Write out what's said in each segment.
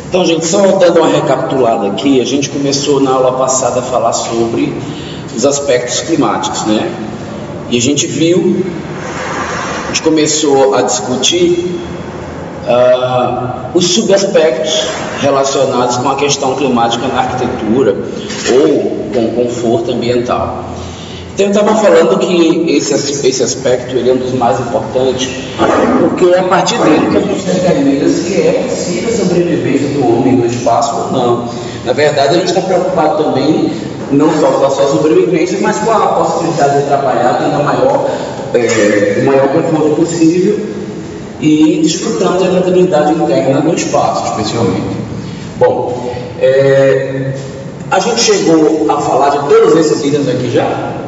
Então, gente, só dando uma recapitulada aqui, a gente começou na aula passada a falar sobre os aspectos climáticos, né? E a gente começou a discutir os subaspectos relacionados com a questão climática na arquitetura ou com o conforto ambiental. Então, eu estava falando que esse aspecto ele é um dos mais importantes, porque é a partir dele que a gente determina se é possível a sobrevivência do homem no espaço ou não. Na verdade, a gente está preocupado também não só com a sua sobrevivência, mas com a possibilidade de trabalhar tendo o maior conforto possível e desfrutando da estabilidade interna do espaço, especialmente. Bom, a gente chegou a falar de todos esses itens aqui já.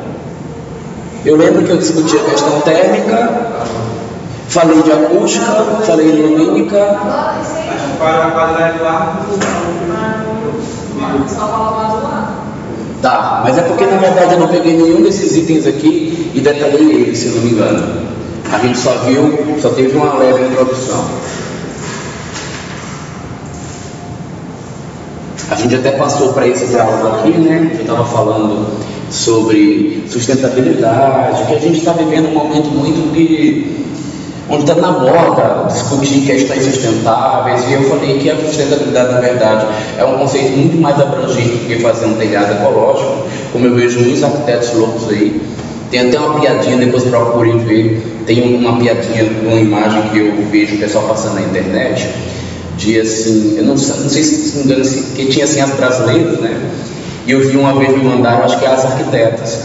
Eu lembro que eu discuti a questão térmica, falei de acústica, falei de lumínica. Para a qualidade do ar, só falar do ar. Tá, mas é porque na verdade eu não peguei nenhum desses itens aqui e detalhei eles, se não me engano. A gente só teve uma leve introdução. A gente até passou para esses aulas aqui, né? Eu estava falando sobre sustentabilidade, que a gente está vivendo um momento onde está na moda discutir questões sustentáveis, e eu falei que a sustentabilidade, na verdade, é um conceito muito mais abrangente do que fazer um telhado ecológico, como eu vejo muitos arquitetos loucos aí. Tem até uma piadinha, depois procurem ver, tem uma piadinha, uma imagem que eu vejo o pessoal passando na internet, de assim, eu não sei se me engano, que tinha assim as brasileiras, né? E eu vi uma vez me mandaram, acho que é as arquitetas.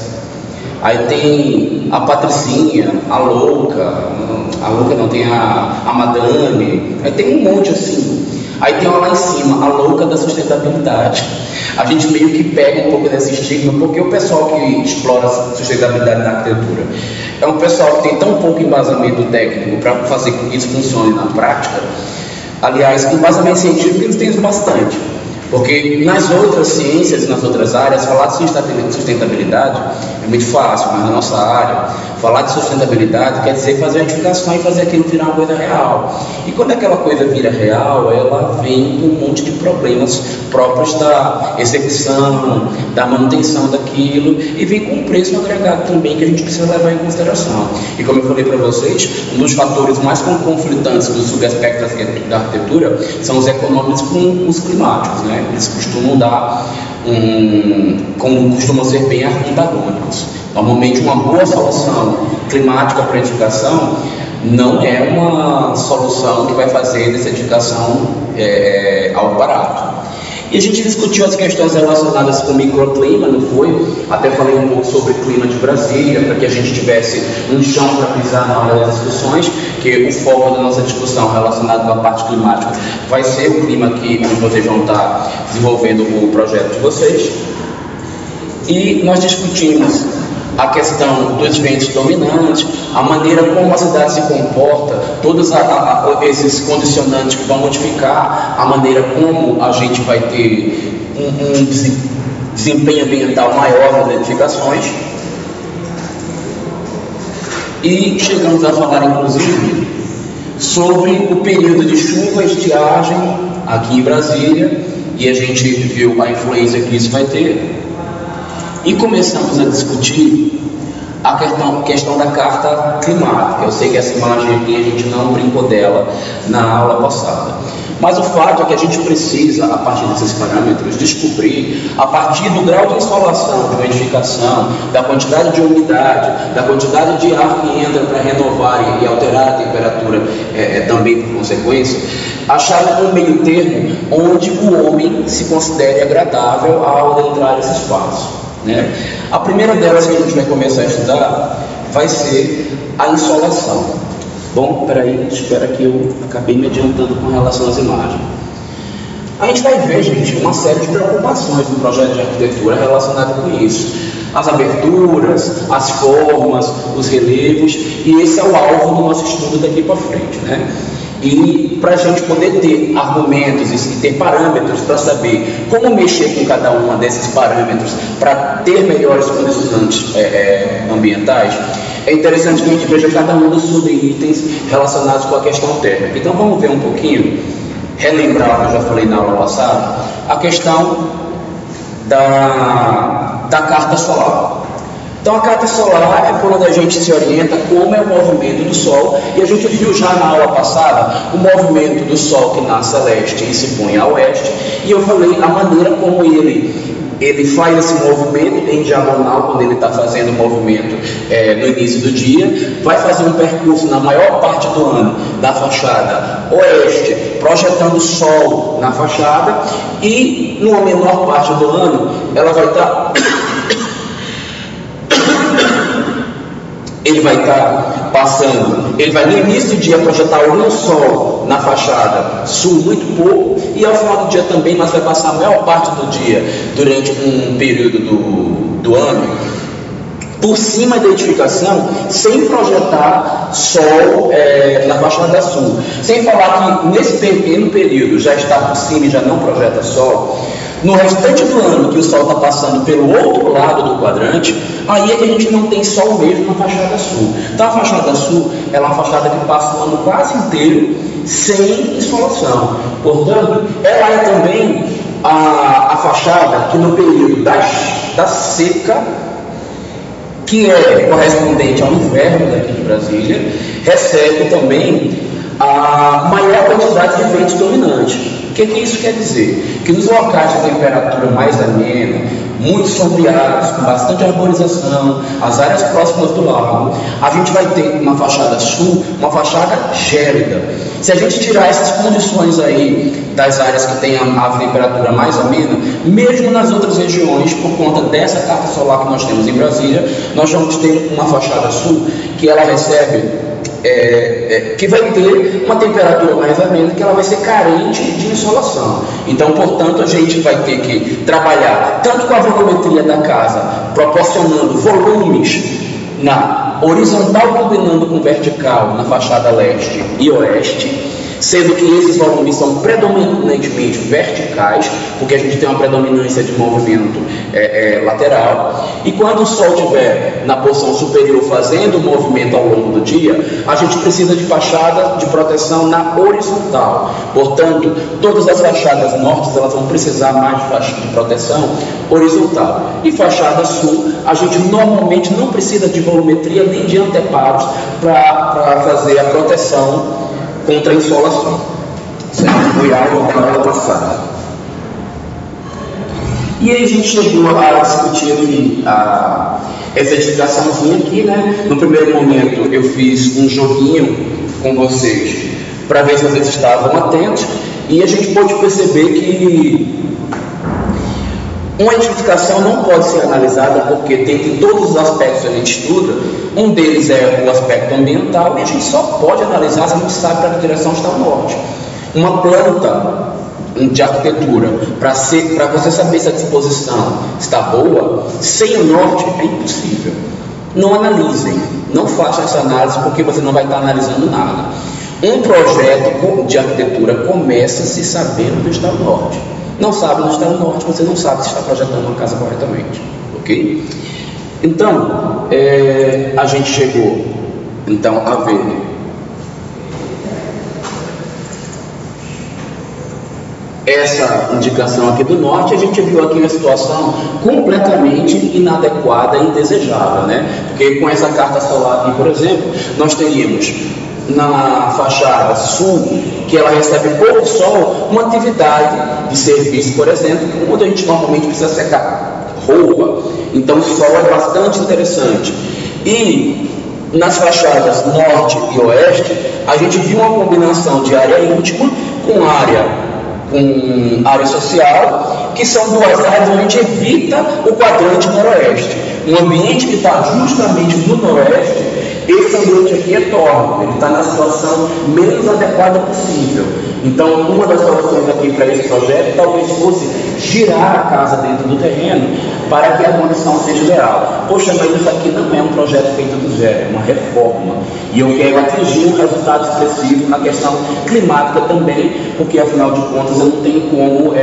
Aí tem a Patricinha, a louca não, tem a madame, aí tem um monte assim. Aí tem uma lá em cima, a louca da sustentabilidade. A gente meio que pega um pouco desse estigma, porque o pessoal que explora a sustentabilidade na arquitetura é um pessoal que tem tão pouco embasamento técnico para fazer com que isso funcione na prática. Aliás, embasamento científico eles têm bastante. Porque nas outras ciências e nas outras áreas, falar de sustentabilidade é muito fácil, mas na nossa área, falar de sustentabilidade quer dizer fazer a edificação e fazer aquilo virar uma coisa real. E quando aquela coisa vira real, ela vem com um monte de problemas próprios da execução, da manutenção daquilo, e vem com um preço agregado também que a gente precisa levar em consideração. E como eu falei para vocês, um dos fatores mais conflitantes dos subaspectos da arquitetura são os econômicos com os climáticos, né? Eles costumam costumam ser bem antagônicos. Normalmente uma boa solução climática para a edificação não é uma solução que vai fazer dessa edificação algo barato. E a gente discutiu as questões relacionadas com o microclima, não foi? Até falei um pouco sobre o clima de Brasília, para que a gente tivesse um chão para pisar na hora das discussões, que o foco da nossa discussão relacionado com a parte climática vai ser o clima aqui, onde vocês vão estar desenvolvendo o projeto de vocês. E nós discutimos a questão dos ventos dominantes, a maneira como a cidade se comporta, todos esses condicionantes que vão modificar a maneira como a gente vai ter um desempenho ambiental maior nas edificações. E chegamos a falar, inclusive, sobre o período de chuva e estiagem aqui em Brasília, e a gente viu a influência que isso vai ter. E começamos a discutir a questão da carta climática. Eu sei que essa imagem aqui a gente não brincou dela na aula passada. Mas o fato é que a gente precisa, a partir desses parâmetros, descobrir, a partir do grau de insolação de uma edificação, da quantidade de umidade, da quantidade de ar que entra para renovar e alterar a temperatura também por consequência, achar um meio termo onde o homem se considere agradável ao adentrar esse espaço. Né? A primeira delas que a gente vai começar a estudar vai ser a insolação. Bom, peraí, espera que eu acabei me adiantando com relação às imagens. A gente vai ver, gente, uma série de preocupações no projeto de arquitetura relacionado com isso. as aberturas, as formas, os relevos, e esse é o alvo do nosso estudo daqui para frente, né? E para a gente poder ter argumentos e ter parâmetros para saber como mexer com cada um desses parâmetros para ter melhores condicionantes ambientais, é interessante que a gente veja cada um dos subitens relacionados com a questão térmica. Então vamos ver um pouquinho, relembrar o que eu já falei na aula passada, a questão da carta solar. Então a carta solar é por onde a gente se orienta como é o movimento do Sol, e a gente viu já na aula passada o movimento do Sol que nasce a leste e se põe a oeste, e eu falei a maneira como ele faz esse movimento em diagonal, quando ele está fazendo o movimento no início do dia, vai fazer um percurso na maior parte do ano da fachada oeste, projetando o Sol na fachada, e numa menor parte do ano ela vai estar... ele vai estar passando, ele vai no início do dia projetar o Sol na fachada sul muito pouco, e ao final do dia também, mas vai passar a maior parte do dia durante um período do ano por cima da edificação, sem projetar Sol na fachada sul. Sem falar que nesse pequeno período já está por cima e já não projeta Sol. No restante do ano, que o Sol está passando pelo outro lado do quadrante, aí é que a gente não tem Sol mesmo na fachada sul. Então a fachada sul é uma fachada que passa o ano quase inteiro sem insolação. Portanto, ela é também a fachada que no período da seca, que é correspondente ao inverno daqui de Brasília, recebe também a maior quantidade de ventos dominantes. O que isso quer dizer? Que nos locais de temperatura mais amena, muito sombreados, com bastante arborização, as áreas próximas do lago, a gente vai ter uma fachada sul, uma fachada gélida. Se a gente tirar essas condições aí das áreas que tem a temperatura mais amena, mesmo nas outras regiões, por conta dessa carta solar que nós temos em Brasília, nós vamos ter uma fachada sul que ela recebe que vai ter uma temperatura mais amena, que ela vai ser carente de insolação. Então, portanto, a gente vai ter que trabalhar tanto com a volumetria da casa, proporcionando volumes na horizontal combinando com vertical na fachada leste e oeste, sendo que esses volumes são predominantemente verticais, porque a gente tem uma predominância de movimento lateral, e quando o Sol estiver na posição superior fazendo o movimento ao longo do dia, a gente precisa de fachada de proteção na horizontal. Portanto, todas as fachadas norte elas vão precisar mais de faixa de proteção horizontal. E fachada sul, a gente normalmente não precisa de volumetria nem de anteparos para fazer a proteção contra a insolação. Certo? Foi a aula passada. E aí a gente chegou a discutir essa edificaçãozinha aqui, né? No primeiro momento eu fiz um joguinho com vocês para ver se vocês estavam atentos, e a gente pôde perceber que uma edificação não pode ser analisada porque tem todos os aspectos que a gente estuda. Um deles é o aspecto ambiental, e a gente só pode analisar se a gente sabe para que direção está o norte. Uma planta de arquitetura, para você saber se a disposição está boa, sem o norte é impossível. Não analisem, não façam essa análise, porque você não vai estar analisando nada. Um projeto de arquitetura começa-se sabendo onde está o norte. Não sabe onde está o norte, você não sabe se está projetando uma casa corretamente, ok? Então, a gente chegou então a ver essa indicação aqui do norte. A gente viu aqui uma situação completamente inadequada e indesejável, né? Porque com essa carta solar aqui, por exemplo, nós teríamos na fachada sul, que ela recebe pouco sol, uma atividade de serviço, por exemplo, onde a gente normalmente precisa secar roupa. Então o sol é bastante interessante. E nas fachadas norte e oeste, a gente viu uma combinação de área íntima com área social, que são duas áreas onde a gente evita o quadrante noroeste. Um ambiente que está justamente no noroeste, esse ambiente aqui é tórrido, ele está na situação menos adequada possível. Então, uma das soluções aqui para esse projeto talvez fosse girar a casa dentro do terreno para que a condição seja ideal. Poxa, mas isso aqui não é um projeto feito do zero, é uma reforma. E eu quero atingir um resultado expressivo na questão climática também, porque afinal de contas eu não tenho como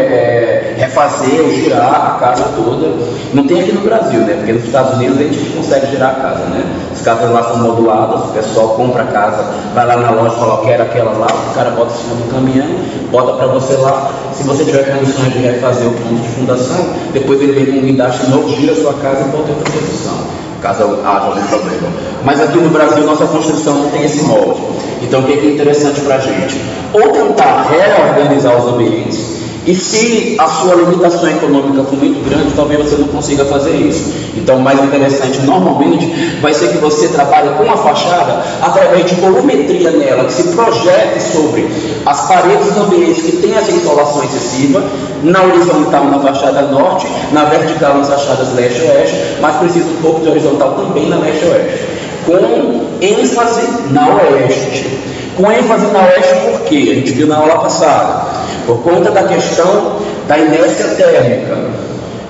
refazer ou girar a casa toda. Não tem aqui no Brasil, né? Porque nos Estados Unidos a gente consegue girar a casa, né? As casas lá são moduladas, o pessoal compra a casa, vai lá na loja e fala, eu quero aquela lá, o cara bota em cima do caminhão, bota para você lá. Se você tiver condições de refazer o ponto de fundação, depois ele vem com um guindaste novo, gira a sua casa e bota em outra posição, caso haja algum problema. Mas aqui no Brasil, nossa construção não tem esse molde. Então, o que é interessante para a gente? Ou tentar reorganizar os ambientes, e se a sua limitação econômica for muito grande, talvez você não consiga fazer isso. Então, o mais interessante, normalmente, vai ser que você trabalhe com a fachada através de volumetria nela, que se projete sobre as paredes dos ambientes que tem essa insolação excessiva, na horizontal na fachada norte, na vertical nas fachadas leste e oeste, mas precisa um pouco de horizontal também na leste e oeste, com ênfase na oeste. Com ênfase na oeste por quê? A gente viu na aula passada. Por conta da questão da inércia térmica.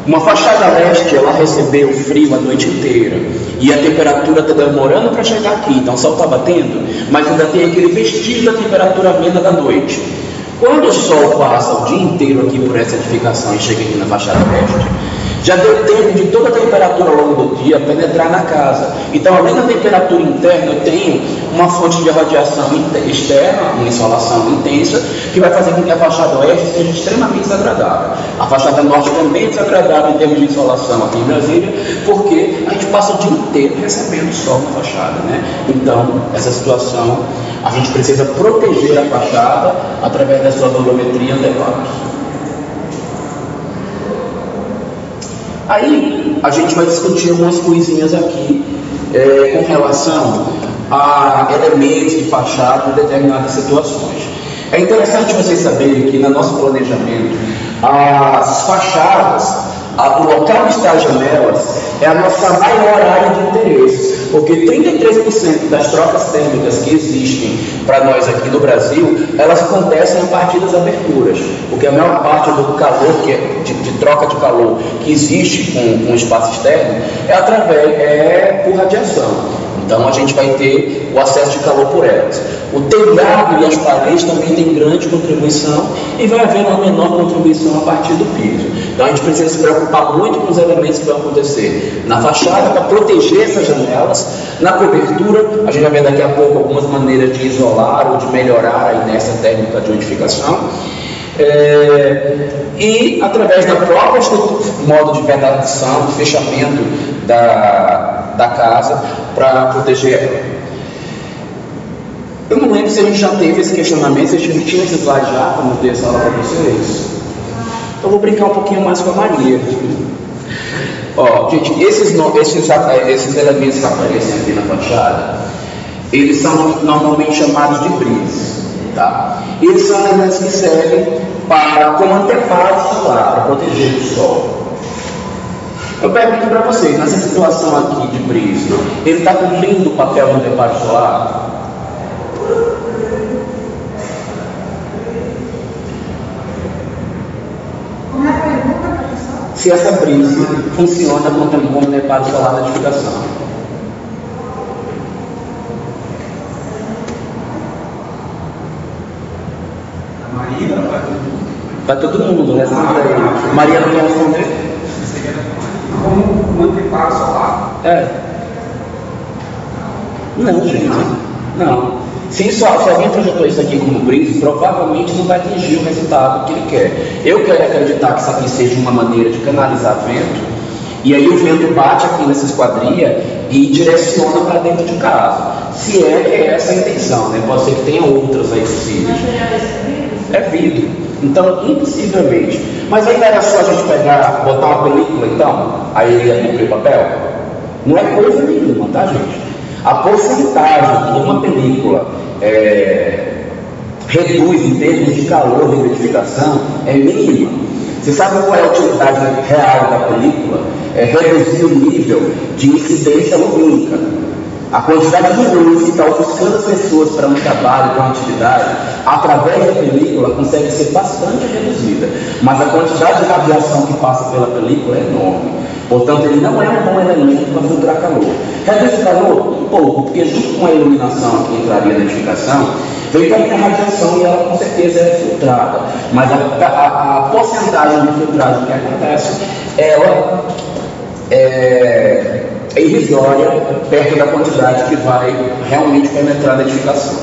Uma fachada leste, ela recebeu frio a noite inteira. E a temperatura está demorando para chegar aqui. Então o sol está batendo, mas ainda tem aquele vestígio da temperatura amena da noite. Quando o sol passa o dia inteiro aqui por essa edificação e chega aqui na fachada leste, já deu tempo de toda a temperatura ao longo do dia penetrar na casa. Então, além da temperatura interna, eu tenho uma fonte de radiação externa, uma insolação intensa, que vai fazer com que a fachada oeste seja extremamente desagradável. A fachada norte também é desagradável em termos de insolação aqui em Brasília, porque a gente passa o dia inteiro recebendo sol na fachada, né? Então, essa situação, a gente precisa proteger a fachada através da sua volumetria adequada. Aí a gente vai discutir algumas coisinhas aqui com relação a elementos de fachada em determinadas situações. É interessante vocês saberem que no nosso planejamento as fachadas, o local de estar as janelas é a nossa maior área de interesse, porque 33% das trocas térmicas que existem para nós aqui no Brasil, elas acontecem a partir das aberturas, porque a maior parte do calor, de troca de calor que existe com o espaço externo, é por radiação. Então a gente vai ter o acesso de calor por elas. O telhado e as paredes também têm grande contribuição e vai haver uma menor contribuição a partir do piso. Então a gente precisa se preocupar muito com os elementos que vão acontecer na fachada para proteger essas janelas. Na cobertura, a gente vai ver daqui a pouco algumas maneiras de isolar ou de melhorar a inércia térmica de edificação. E através da própria modo de vedação, de fechamento da casa para proteger ela. Eu não lembro se a gente já teve esse questionamento, se a gente tinha esse slide já, como eu dei essa aula para vocês. Então eu vou brincar um pouquinho mais com a Maria. Ó, gente, esses elementos que aparecem aqui na fachada, eles são normalmente chamados de bris, tá? E eles são elementos que servem como anteparo solar, para proteger do sol. Eu pergunto para vocês, nessa situação aqui de bris, ele está cumprindo o papel do anteparo solar? Como é a pergunta, professor? Se essa brisa funciona como anteparo solar da edificação. A Maria vai todo mundo. Para todo mundo, né? Maria não quer responder? Como um anteparo solar? Não, gente. Não. Se alguém projetou isso aqui como brise, provavelmente não vai atingir o resultado que ele quer. Eu quero acreditar que isso aqui seja uma maneira de canalizar vento, e aí o vento bate aqui nessa esquadria e direciona para dentro de casa. Se é essa a intenção, né? Pode ser que tenha outras aí possíveis. É vidro. Então, impossivelmente. Mas aí não era só a gente botar uma película, então, aí ele ia cumprir o papel? Não é coisa nenhuma, tá, gente? A porcentagem que uma película reduz em termos de calor de edificação é mínima. Você sabe qual é a utilidade real da película? É reduzir o nível de incidência lumínica. A quantidade de luz que está ofuscando as pessoas para um trabalho, para uma atividade, através da película, consegue ser bastante reduzida. Mas a quantidade de radiação que passa pela película é enorme. Portanto, ele não é um bom elemento para filtrar calor. Reduz o calor? Um pouco, porque junto com a iluminação que entraria na edificação, vem também a radiação e ela com certeza é filtrada. Mas a porcentagem de filtragem que acontece, ela é irrisória perto da quantidade que vai realmente penetrar na edificação.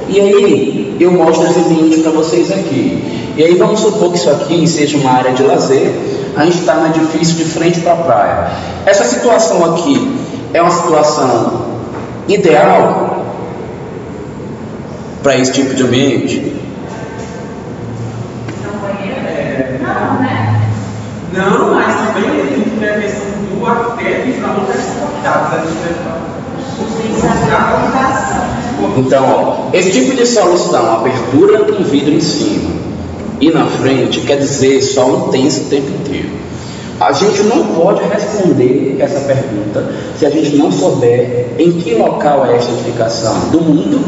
E aí, eu mostro esse ambiente para vocês aqui. E aí, vamos supor que isso aqui seja uma área de lazer. A gente está no edifício de frente para a praia. Essa situação aqui é uma situação ideal para esse tipo de ambiente? Não, mas também tem que ter a questão do arquiteto e para não ter Então, ó, esse tipo de solução, abertura com vidro em cima e na frente, quer dizer sol intenso o tempo inteiro. A gente não pode responder essa pergunta se a gente não souber em que local é esta edificação do mundo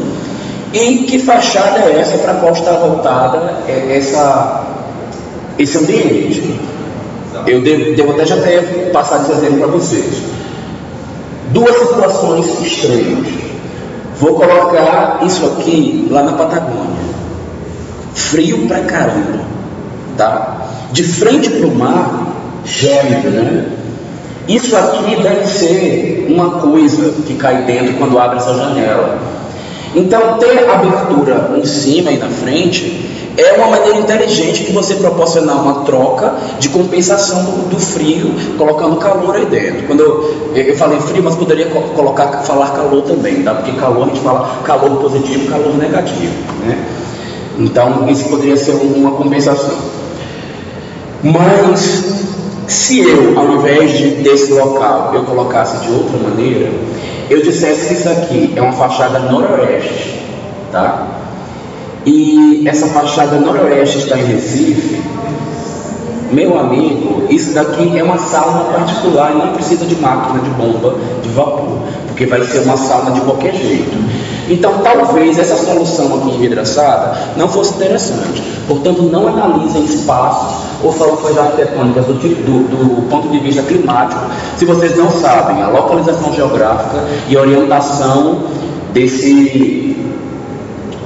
e em que fachada é essa para a qual está voltada esse ambiente. Eu devo até já ter passado esse exemplo para vocês. Duas situações extremas. Vou colocar isso aqui lá na Patagônia. Frio pra caramba, tá? De frente para o mar, gélido, né? Isso aqui deve ser uma coisa que cai dentro quando abre essa janela. Então, ter abertura em cima e na frente é uma maneira inteligente de você proporcionar uma troca de compensação do frio, colocando calor aí dentro. Quando eu falei frio, mas poderia falar calor também, tá? Porque calor a gente fala calor positivo, calor negativo, né? Então, isso poderia ser uma compensação. Mas, se eu, ao invés desse local, eu colocasse de outra maneira, eu dissesse que isso aqui é uma fachada noroeste, tá? E essa fachada noroeste está em Recife. Meu amigo, isso daqui é uma sauna particular e não precisa de máquina de bomba de vapor, porque vai ser uma sauna de qualquer jeito. Então, talvez essa solução aqui envidraçada não fosse interessante. Portanto, não analisem espaços ou soluções arquitetônicas do ponto de vista climático, se vocês não sabem a localização geográfica e a orientação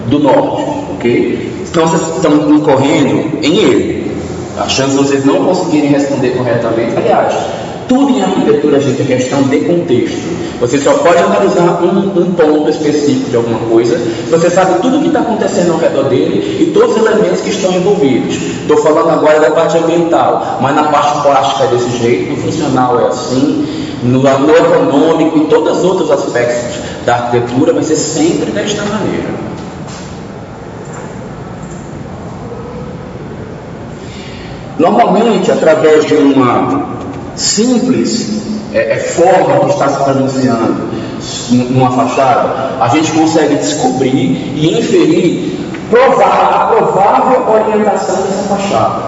do norte, ok? Então, vocês estão incorrendo em erro. A chance de vocês não conseguirem responder corretamente, aliás, tudo em arquitetura, gente, é questão de contexto. Você só pode analisar um ponto específico de alguma coisa, você sabe tudo o que está acontecendo ao redor dele e todos os elementos que estão envolvidos. Estou falando agora da parte ambiental, mas na parte plástica é desse jeito, no funcional é assim, no econômico e todos os outros aspectos da arquitetura vai ser sempre desta maneira. Normalmente, através de uma simples forma que está se pronunciando numa fachada, a gente consegue descobrir e inferir a provável orientação dessa fachada.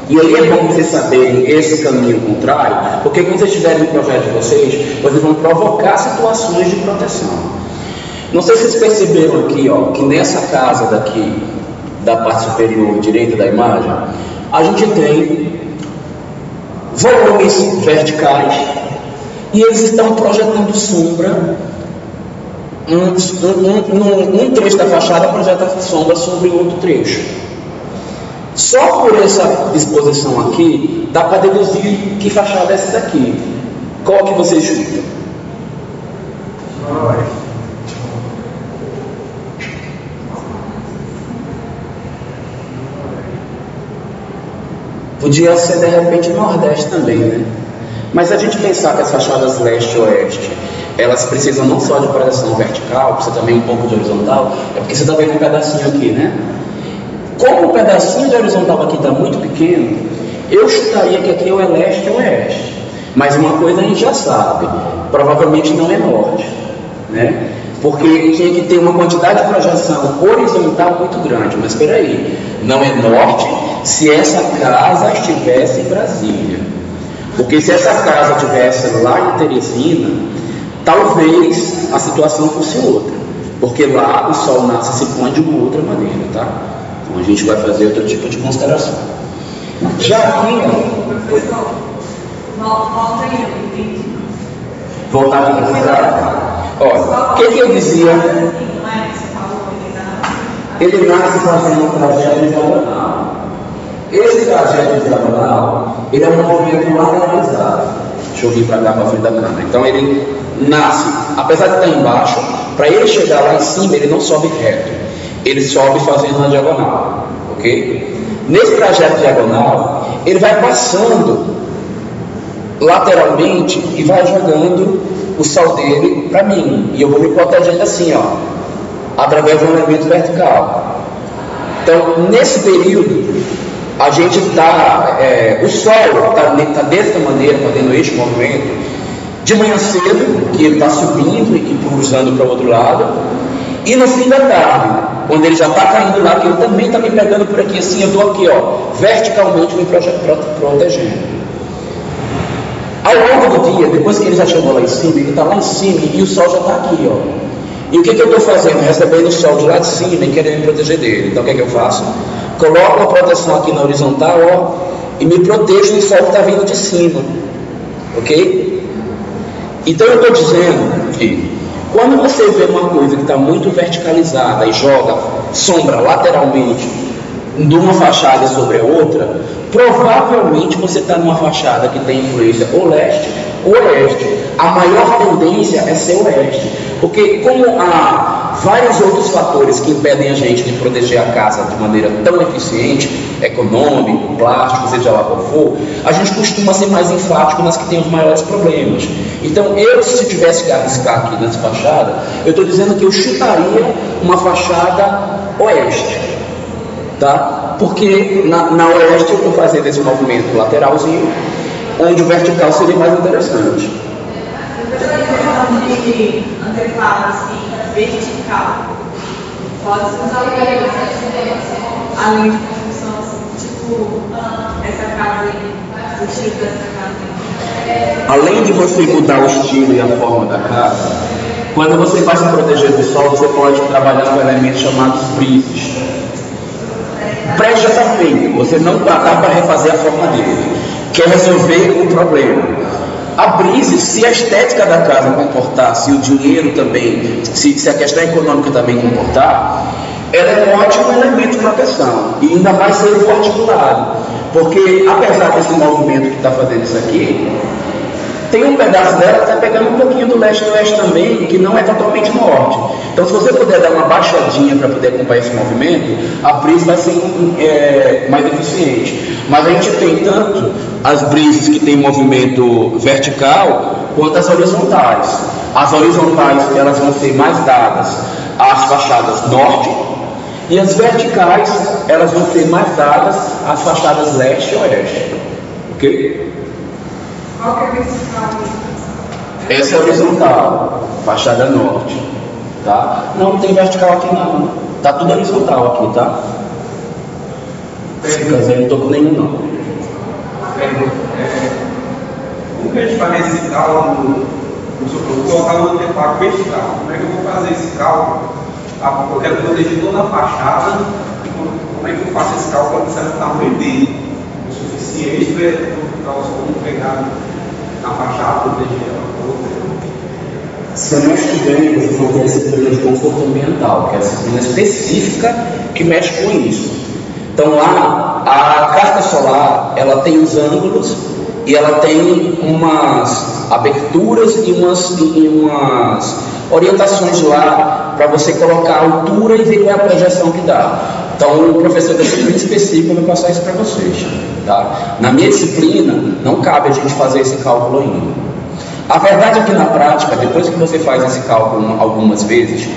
E aí é bom vocês saberem esse caminho contrário, porque quando vocês tiverem no projeto de vocês vão provocar situações de proteção. Não sei se vocês perceberam aqui, ó, que nessa casa daqui, da parte superior direita da imagem, a gente tem volumes verticais e eles estão projetando sombra. Um trecho da fachada projeta sombra sobre outro trecho. Só por essa disposição aqui dá para deduzir que fachada é essa daqui. Qual que vocês chutam? Podia ser de repente Nordeste também, né? Mas a gente pensar que as fachadas leste e oeste, elas precisam não só de projeção vertical, precisa também um pouco de horizontal, é porque você está vendo um pedacinho aqui, né? Como o pedacinho de horizontal aqui está muito pequeno, eu chutaria que aqui é o leste e o oeste. Mas uma coisa a gente já sabe, provavelmente não é norte, né? Porque tinha que ter uma quantidade de projeção horizontal muito grande. Mas espera aí, não é norte se essa casa estivesse em Brasília. Porque se essa casa estivesse lá em Teresina, talvez a situação fosse outra. Porque lá o sol nasce e se põe de uma outra maneira, tá? Então a gente vai fazer outro tipo de consideração. Já aqui, professor, volta aí, eu entendi. Voltar aqui para essa. Olha, o que eu dizia? Ele nasce fazendo um trajeto diagonal. Esse trajeto diagonal, ele é um movimento lateralizado. Deixa eu vir para cá para frente da câmera. Então ele nasce, apesar de estar embaixo, para ele chegar lá em cima, ele não sobe reto. Ele sobe fazendo uma diagonal, ok? Nesse trajeto diagonal, ele vai passando lateralmente e vai jogando o sal dele para mim. E eu vou me protegendo assim, ó, através de um elemento vertical. Então, nesse período, a gente está, o sol está dessa maneira, fazendo este movimento, de manhã cedo, que ele está subindo e cruzando para o outro lado, e no fim da tarde, quando ele já está caindo lá, que ele também está me pegando por aqui, assim, eu estou aqui, ó, verticalmente me protegendo. Ao longo do dia, depois que ele já chegou lá em cima, ele está lá em cima e o sol já está aqui, ó. E o que eu estou fazendo? Recebendo o sol de lá de cima e querendo me proteger dele. Então o que eu faço? Coloco a proteção aqui na horizontal, ó, e me protejo do sol que está vindo de cima. Ok? Então eu estou dizendo que quando você vê uma coisa que está muito verticalizada e joga sombra lateralmente de uma fachada sobre a outra, provavelmente você está numa fachada que tem influência ou leste ou oeste. A maior tendência é ser oeste, porque como há vários outros fatores que impedem a gente de proteger a casa de maneira tão eficiente, econômico, plástico, seja lá qual for, a gente costuma ser mais enfático nas que tem os maiores problemas. Então eu, se tivesse que arriscar aqui nessa fachada, eu estou dizendo que eu chutaria uma fachada oeste, tá? Porque na oeste eu estou fazendo esse movimento lateralzinho, onde o vertical seria mais interessante. De anteparo, assim, vertical, pode ser usado além de construção, assim, tipo essa casa aí, o estilo dessa casa aí. Além de você mudar o estilo e a forma da casa, quando você vai se proteger do sol, você pode trabalhar com elementos chamados frisos. O prédio já está feito, você não dá para refazer a forma dele. Quer resolver o problema. A brise, se a estética da casa comportar, se o dinheiro também, se a questão econômica também comportar, ela é um ótimo elemento de proteção. E ainda mais ser articulado. Porque apesar desse movimento que está fazendo isso aqui, tem um pedaço dela que está pegando um pouquinho do leste e do oeste também, que não é totalmente norte. Então, se você puder dar uma baixadinha para poder acompanhar esse movimento, a brise vai ser mais eficiente. Mas a gente tem tanto as brises que tem movimento vertical, quanto as horizontais. As horizontais, elas vão ser mais dadas às fachadas norte, e as verticais, elas vão ser mais dadas às fachadas leste e oeste. Ok? Qual que é a vertical? Essa é horizontal, fachada norte, tá? Não tem vertical aqui não, tá tudo horizontal aqui, tá? Se quiser, não tô com nenhum não. Como que a gente faz esse cálculo? Eu vou colocar no anteparo vertical. Como é que eu vou fazer esse cálculo? Eu quero proteger toda a fachada. Como é que eu faço esse cálculo para o tamanho dele? O suficiente para o sol não pegar na fachada, proteger ela. Semestre que vem, você vai ter a disciplina de conforto ambiental, que é a disciplina específica que mexe com isso. Então lá, a casca solar, ela tem os ângulos e ela tem umas aberturas e umas orientações lá para você colocar a altura e ver qual é a projeção que dá. Então o professor da disciplina específica vai passar isso para vocês, tá? Na minha disciplina, não cabe a gente fazer esse cálculo ainda. A verdade é que na prática, depois que você faz esse cálculo algumas vezes,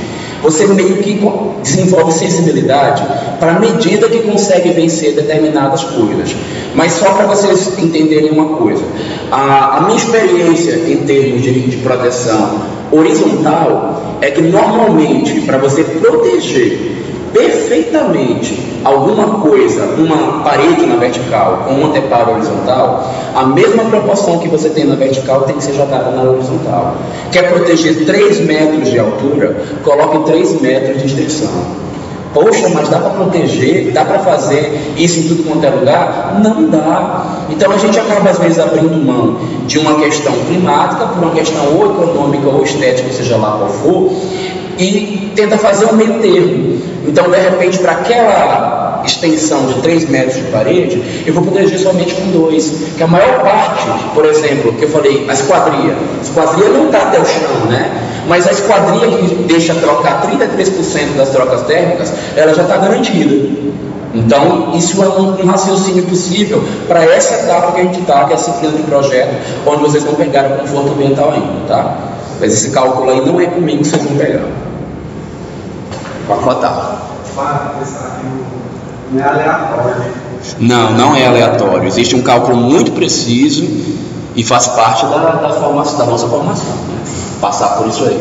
você meio que desenvolve sensibilidade para a medida que consegue vencer determinadas coisas. Mas só para vocês entenderem uma coisa, a minha experiência em termos de proteção horizontal é que normalmente, para você proteger perfeitamente alguma coisa, uma parede na vertical ou um anteparo horizontal, a mesma proporção que você tem na vertical tem que ser jogada na horizontal. Quer proteger 3 metros de altura, coloque 3 metros de extensão. Poxa, mas dá para proteger, dá para fazer isso em tudo quanto é lugar? Não dá. Então a gente acaba às vezes abrindo mão de uma questão climática por uma questão ou econômica ou estética, seja lá qual for, e tenta fazer um meio termo. Então, de repente, para aquela extensão de 3 metros de parede, eu vou proteger somente com 2. Que a maior parte, por exemplo, que eu falei, a esquadria não está até o chão, né? Mas a esquadria que deixa trocar 33% das trocas térmicas, ela já está garantida. Então, isso é um raciocínio possível para essa etapa que a gente está, que é a disciplina de projeto, onde vocês vão pegar o conforto ambiental ainda, tá? Mas esse cálculo aí não é comigo que vocês vão pegar. Pode botar. Não é aleatório. Não é aleatório. Existe um cálculo muito preciso e faz parte da formação, da nossa formação, né? Passar por isso aí.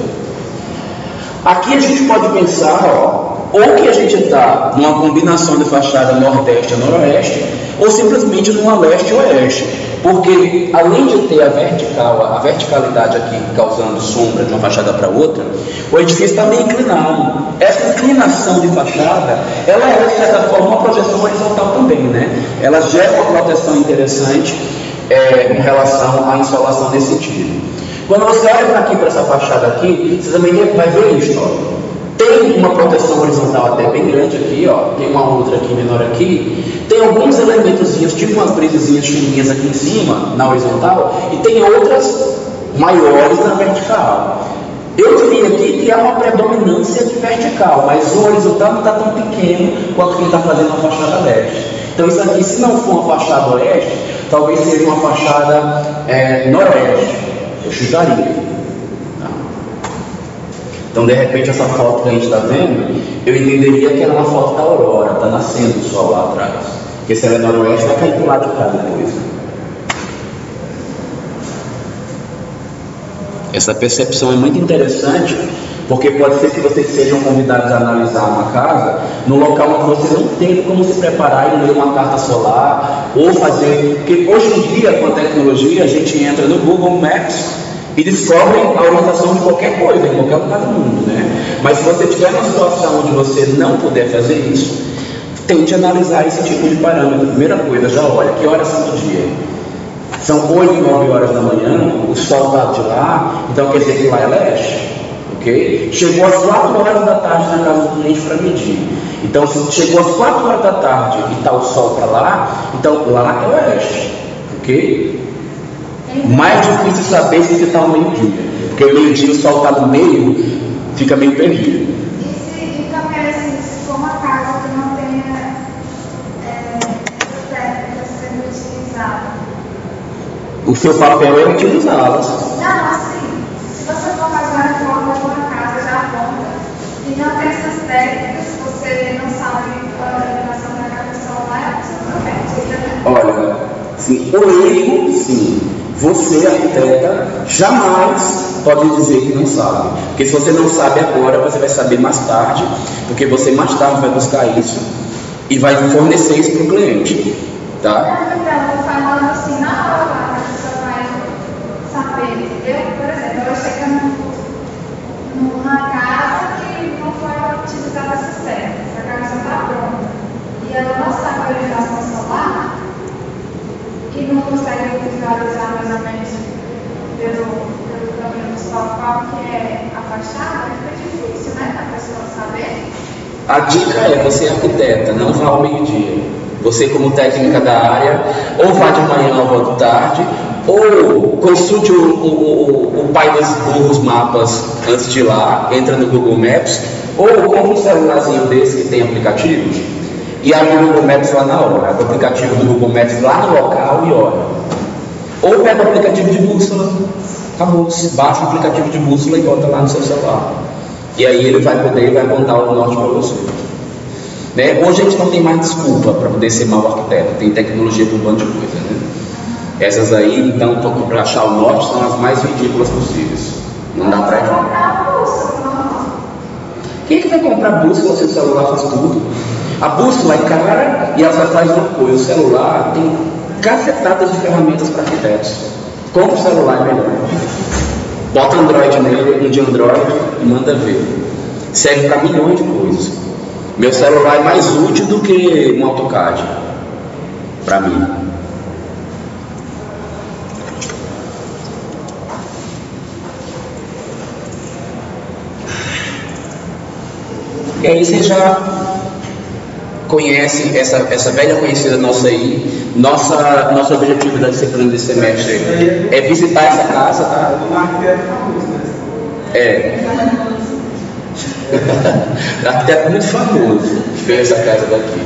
Aqui a gente pode pensar, ou que a gente está numa combinação de fachada nordeste a noroeste, ou simplesmente numa leste-oeste. Porque além de ter a verticalidade aqui causando sombra de uma fachada para outra, o edifício está meio inclinado. Essa inclinação de fachada, ela é de certa forma uma projeção horizontal também, né? Ela gera uma proteção interessante em relação à insolação nesse sentido. Quando você olha para aqui, para essa fachada aqui, você também vai ver isso, ó. Tem uma proteção horizontal até bem grande aqui, ó. Tem uma outra aqui menor aqui. Tem alguns elementozinhos, tipo umas brisezinhas fininhas aqui em cima, na horizontal, e tem outras maiores na vertical. Eu diria aqui que há uma predominância de vertical, mas o horizontal não está tão pequeno quanto quem está fazendo a fachada leste. Então isso aqui, se não for uma fachada oeste, talvez seja uma fachada noroeste. Eu chutaria. Então, de repente, essa foto que a gente está vendo, eu entenderia que era uma foto da aurora, está nascendo o sol lá atrás. Porque se ela é noroeste, vai cair para o lado de cá depois. Essa percepção é muito interessante, porque pode ser que vocês sejam convidados a analisar uma casa no local onde você não tem como se preparar e ler uma carta solar, ou fazer... Porque hoje em dia, com a tecnologia, a gente entra no Google Maps e descobre a orientação de qualquer coisa, em qualquer lugar do mundo, né? Mas se você tiver uma situação onde você não puder fazer isso, tente analisar esse tipo de parâmetro. Primeira coisa, já olha, que horas são do dia? São 8, 9 horas da manhã, o sol está de lá, então quer dizer que lá é leste, ok? Chegou às 4 horas da tarde na casa do cliente para medir. Então, se chegou às 4 horas da tarde e está o sol para lá, então lá é oeste, ok? Mais difícil saber se você está ao meio-dia, porque o meio-dia o sol está no meio, fica meio perdido. E também, assim, se for uma casa que não tenha essas técnicas sendo utilizadas, o seu papel é utilizá-las. não, assim, se você for fazer uma reforma de uma casa já pronta e não tem essas técnicas, você não sabe qual é a iluminação da casa solar, você não perde. Olha, sim, o leigo, sim. Você, arquiteta, jamais pode dizer que não sabe. Porque se você não sabe agora, você vai saber mais tarde, porque você mais tarde vai buscar isso e vai fornecer isso para o cliente. Tá? Então, estou falando assim, na hora lá, a pessoa vai saber, entendeu? Por exemplo, ela chega numa casa que não foi utilizada essas técnicas, a casa já está pronta, e ela não sabe a orientação solar, e não consegue visualizar mais ou menos pelo caminho do sol qual que é a fachada, fica difícil, né, para a pessoa saber. A dica é, você é arquiteta, não vá ao meio-dia. Você, como técnica da área, ou vá de manhã ou vá de tarde, ou consulte o pai dos mapas antes de ir lá, entra no Google Maps, ou compra um celularzinho desse que tem aplicativos, e abre o Google Maps lá na hora, abre o aplicativo do Google Maps lá no local e olha. Ou pega o aplicativo de bússola, acabou, baixa o aplicativo de bússola e bota lá no seu celular. E aí ele vai poder apontar o norte para você. Né? Hoje a gente não tem mais desculpa para poder ser mau arquiteto, tem tecnologia para um bando de coisa. Né? Essas aí, então, para achar o norte, são as mais ridículas possíveis. Não dá para ir. Quem é que vai comprar bússola se o celular faz tudo? A bússola é cara e ela só faz uma coisa. O celular tem cacetadas de ferramentas para arquitetos. Compra o celular, é melhor. Bota Android nele, um de Android e manda ver. Serve para milhões de coisas. Meu celular é mais útil do que um AutoCAD para mim. E aí você já conhece essa velha conhecida nossa aí. Nosso objetivo da disciplina desse semestre é visitar essa casa, tá? É. Arquiteto muito famoso fez essa casa daqui.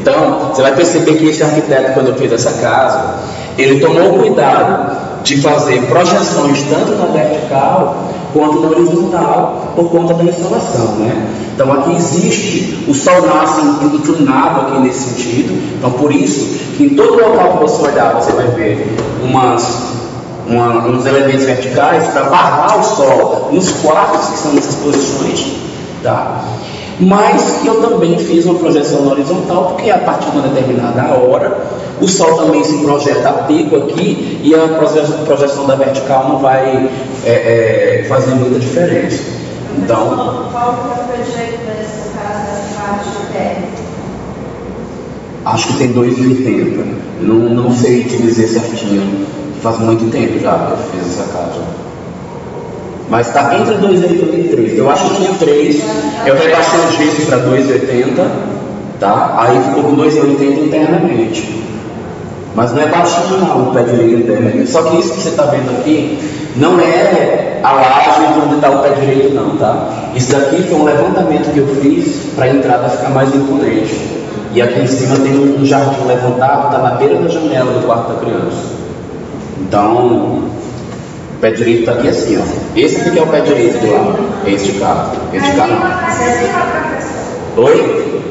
Então, você vai perceber que esse arquiteto, quando fez essa casa, ele tomou cuidado de fazer projeções tanto na vertical quanto na horizontal, por conta da instalação, né? Então aqui existe, o sol nasce inclinado aqui nesse sentido, então por isso que em todo local que você olhar, você vai ver uns elementos verticais para barrar o sol nos quartos que são nessas posições, tá? Mas eu também fiz uma projeção na horizontal, porque a partir de uma determinada hora, o sol também se projeta a pico aqui e a projeção da vertical não vai fazer muita diferença. Então, qual que é o projeto dessa casa, essa parte térmica? Acho que tem 2,80. Não sei te dizer certinho. Faz muito tempo já que eu fiz essa casa. Mas está entre 2,80 e 3. Eu acho que tinha 3. Eu rebaixei o gesso para 2,80. Tá? Aí ficou com 2,80 internamente. Mas não é baixinho não, o pé direito internamente. Só que isso que você está vendo aqui não é a laje onde está o pé direito não, tá? Isso daqui foi um levantamento que eu fiz para a entrada ficar mais imponente. E aqui em cima tem um jardim levantado, está na beira da janela do quarto da criança. Então, o pé direito está aqui assim, ó. Esse aqui é o pé direito de lá, esse de cá. Esse de cá não. Oi?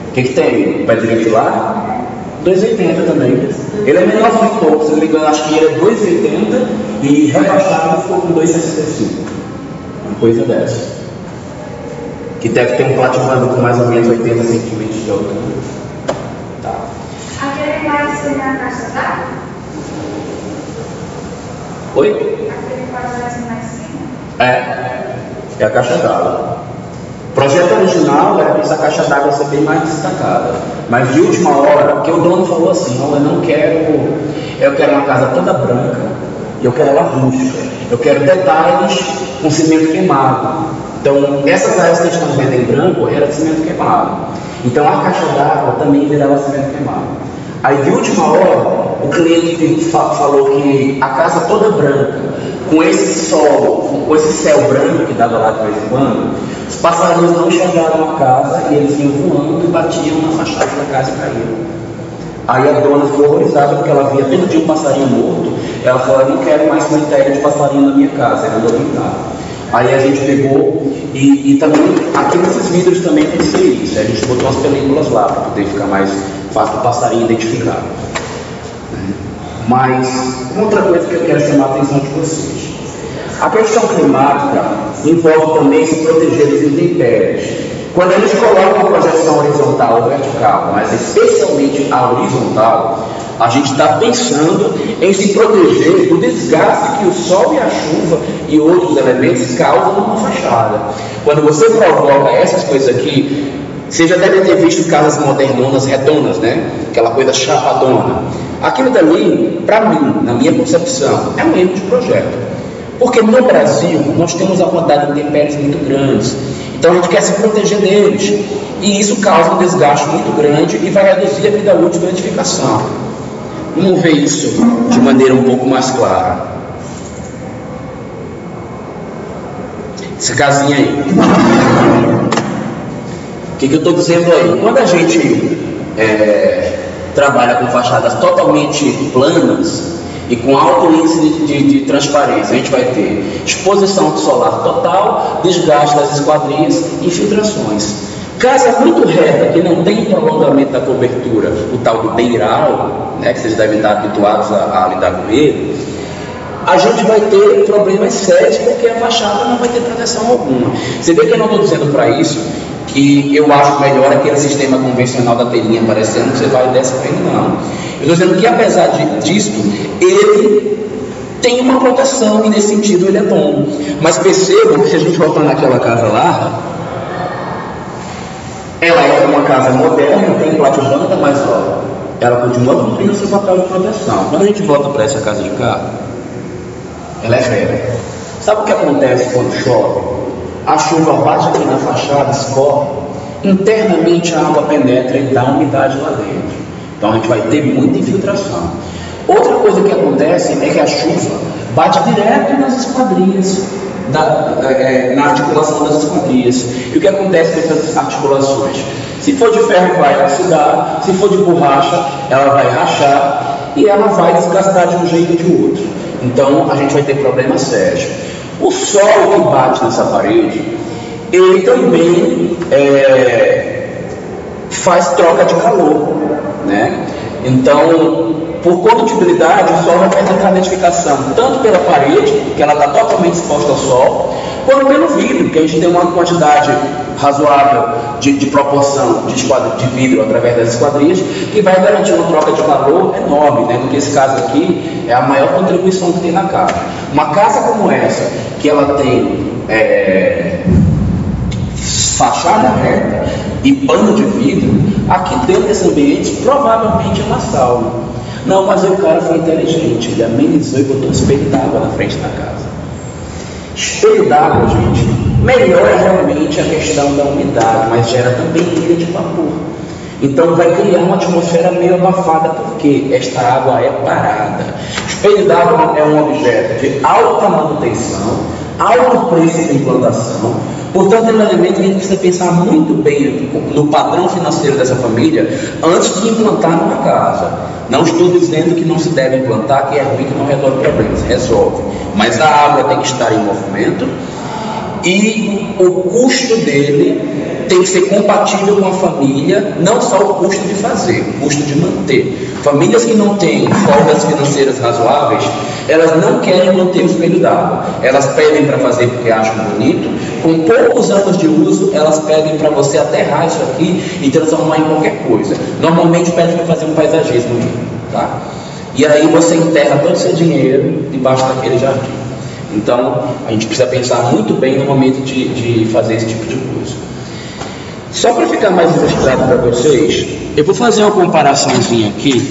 O que tem? O pé direito de lá? 2,80 também. Ele é menor que o topo, se não me engano, acho que ele é 2,80 e rebaixado ficou com 2,65. Uma coisa dessa. Que deve ter um platinado com mais ou menos 80 centímetros de altura. Tá. Aquele mais seria a caixa d'água? Oi? Aquele quadradinho mais cima? É a caixa d'água. O projeto original era para essa caixa d'água ser bem mais destacada. Mas de última hora, porque o dono falou assim, eu quero uma casa toda branca e eu quero ela rústica. Eu quero detalhes com cimento queimado. Então, essas áreas que estão vendo em branco era de cimento queimado. Então, a caixa d'água também virava cimento queimado. Aí, de última hora, o cliente falou que a casa toda branca, com esse sol, com esse céu branco que dava lá de vez em quando, os passarinhos não chegaram à casa e eles iam voando e batiam na fachada da casa e caíam. Aí a dona ficou horrorizada porque ela via todo dia um passarinho morto. Ela falou, eu não quero mais cemitério de passarinho na minha casa, ela mandou pintar. Aí a gente pegou e também, aqui nesses vidros também tem que ser isso. A gente botou umas películas lá para poder ficar mais fácil o passarinho identificar. Mas, outra coisa que eu quero chamar a atenção de vocês. A questão climática envolve também se proteger dos intempéries. Quando a gente coloca uma projeção horizontal ou vertical, mas especialmente a horizontal, a gente está pensando em se proteger do desgaste que o sol e a chuva e outros elementos causam numa fachada. Quando você provoca essas coisas aqui, você já deve ter visto casas modernonas redondas, né? Aquela coisa chapadona. Aquilo dali, para mim, na minha concepção, é um erro de projeto. Porque no Brasil, nós temos a quantidade de intempéries muito grandes. Então a gente quer se proteger deles. E isso causa um desgaste muito grande e vai reduzir a vida útil da edificação. Vamos ver isso de maneira um pouco mais clara. Essa casinha aí. O que eu estou dizendo aí? Quando a gente trabalha com fachadas totalmente planas e com alto índice de transparência, a gente vai ter exposição solar total, desgaste das esquadrias e infiltrações. Casa muito reta, que não tem prolongamento da cobertura, o tal do beiral, né, que vocês devem estar habituados a lidar com ele, a gente vai ter problemas sérios porque a fachada não vai ter proteção alguma. Você vê que eu não estou dizendo para isso que eu acho melhor aquele sistema convencional da telinha aparecendo, que você vai e desce para ele, não. Eu estou dizendo que apesar disso, ele tem uma proteção e nesse sentido ele é bom. Mas percebam que se a gente voltar naquela casa lá, Ela é uma casa moderna, tem platibanda, mas ó, ela continua cumprindo seu papel de proteção. Quando a gente volta para essa casa de cá, ela é velha. Sabe o que acontece quando chove? A chuva bate aqui na fachada, escorre, internamente a água penetra e dá umidade lá dentro. Então a gente vai ter muita infiltração. Outra coisa que acontece é que a chuva bate direto nas esquadrias, na articulação das esquadrias. E o que acontece com essas articulações? Se for de ferro, vai oxidar, se for de borracha, ela vai rachar e ela vai desgastar de um jeito ou de outro. Então a gente vai ter problemas sérios. O sol que bate nessa parede, ele também faz troca de calor, né? Então, por condutibilidade, o sol vai penetrar na edificação, tanto pela parede, que ela está totalmente exposta ao sol, quanto pelo vidro, que a gente tem uma quantidade razoável de proporção de vidro através das esquadrias, que vai garantir uma troca de calor enorme, né? Porque esse caso aqui é a maior contribuição que tem na casa. Uma casa como essa, que ela tem fachada reta e pano de vidro, aqui dentro desse ambiente provavelmente é uma sauna. Não, mas o cara foi inteligente, ele amenizou e botou um espelho d'água na frente da casa. Espelho d'água, gente, melhora realmente a questão da umidade, mas gera também ilha de vapor. Então vai criar uma atmosfera meio abafada, porque esta água é parada. Espelho d'água é um objeto de alta manutenção, alto preço de implantação. Portanto, é um elemento que a gente precisa pensar muito bem no padrão financeiro dessa família antes de implantar numa casa. Não estou dizendo que não se deve implantar, que é ruim, que não resolve problemas. Resolve. Mas a água tem que estar em movimento e o custo dele tem que ser compatível com a família, não só o custo de fazer, o custo de manter. Famílias que não têm folgas financeiras razoáveis, elas não querem manter o espelho d'água. Elas pedem para fazer porque acham bonito. Com poucos anos de uso, elas pedem para você aterrar isso aqui e transformar em qualquer coisa. Normalmente pedem para fazer um paisagismo, tá? E aí você enterra todo o seu dinheiro debaixo daquele jardim. Então, a gente precisa pensar muito bem no momento de fazer esse tipo de coisa. Só para ficar mais ilustrado para vocês, eu vou fazer uma comparaçãozinha aqui.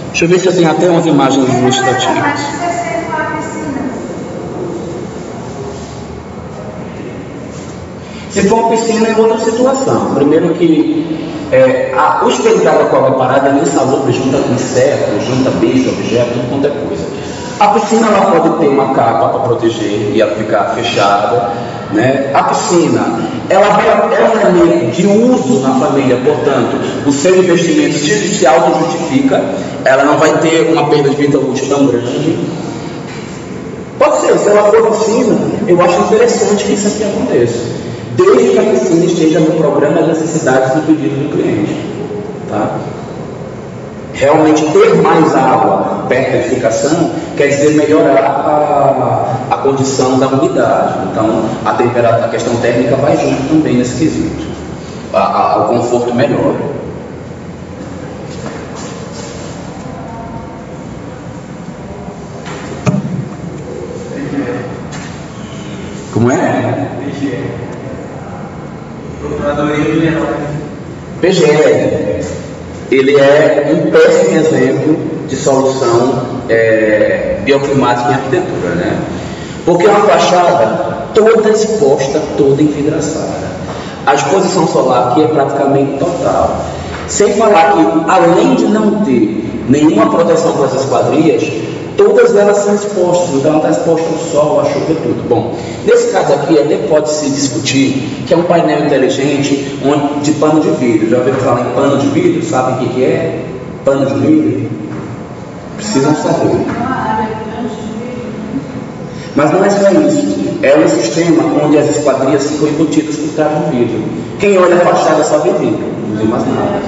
Deixa eu ver se eu tenho até umas imagens ilustrativas. Se for uma piscina é outra situação. Primeiro que o espelho d'água com água parada é insalubre, junta com inseto, junta bicho, objeto, tudo quanto é coisa. A piscina ela pode ter uma capa para proteger e ela ficar fechada, né? A piscina ela é um elemento de uso na família, portanto, o seu investimento se auto-justifica, ela não vai ter uma perda de vida útil tão grande. Pode ser, se ela for piscina, eu acho interessante que isso aqui aconteça, desde que a piscina esteja no programa das necessidades do pedido do cliente, tá? Realmente ter mais água perto da edificação quer dizer melhorar a condição da umidade. Então a temperatura, a questão térmica vai junto também nesse quesito. O conforto melhora. Como é? PGL. Ele é um péssimo exemplo de solução bioclimática em arquitetura, né? Porque é uma fachada toda exposta, toda envidraçada. A exposição solar aqui é praticamente total. Sem falar que, além de não ter nenhuma proteção para as esquadrias, todas elas são expostas, então ela está exposta ao sol, à chuva e tudo. Bom, nesse caso aqui até pode-se discutir que é um painel inteligente de pano de vidro. Já ouviram falar em pano de vidro? Sabem o que é? Pano de vidro? Precisam saber. Mas não é só isso. É um sistema onde as esquadrias ficam embutidas por trás do vidro. Quem olha a fachada só vê vidro, não vê mais nada.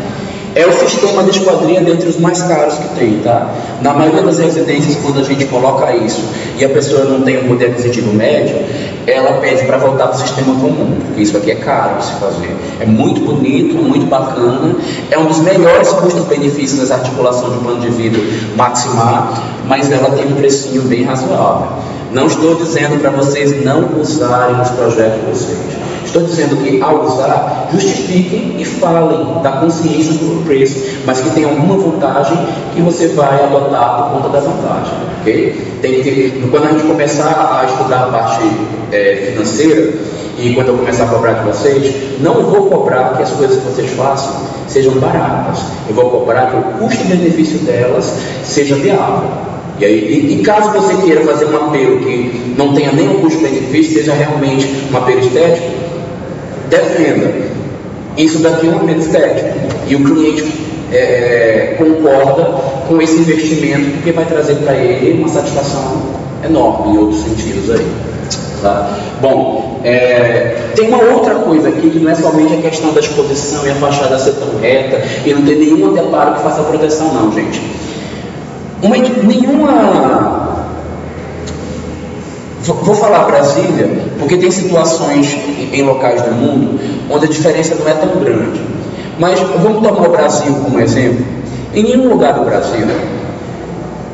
É o sistema de esquadria dentre os mais caros que tem, tá? Na maioria das residências, quando a gente coloca isso e a pessoa não tem um poder aquisitivo médio, ela pede para voltar para o sistema comum, porque isso aqui é caro de se fazer. É muito bonito, muito bacana, é um dos melhores custos-benefícios dessa articulação de pano de vidro Maximar, mas ela tem um precinho bem razoável. Não estou dizendo para vocês não usarem os projetos de vocês. Estou dizendo que, ao usar, justifiquem e falem da consciência do preço, mas que tem alguma vantagem que você vai adotar por conta da vantagem, ok? Tem que, quando a gente começar a estudar a parte financeira, e quando eu começar a cobrar de vocês, não vou cobrar que as coisas que vocês façam sejam baratas. Eu vou cobrar que o custo-benefício delas seja viável. E caso você queira fazer um apelo que não tenha nenhum custo-benefício, seja realmente um apelo estético, defenda. Isso daqui é um apelo estético. E o cliente concorda com esse investimento, porque vai trazer para ele uma satisfação enorme em outros sentidos aí. Tá? Bom, tem uma outra coisa aqui que não é somente a questão da exposição e a fachada ser tão reta e não ter nenhum anteparo que faça proteção, não, gente. Vou falar Brasília, porque tem situações em locais do mundo onde a diferença não é tão grande. Mas vamos tomar o Brasil como exemplo. Em nenhum lugar do Brasil,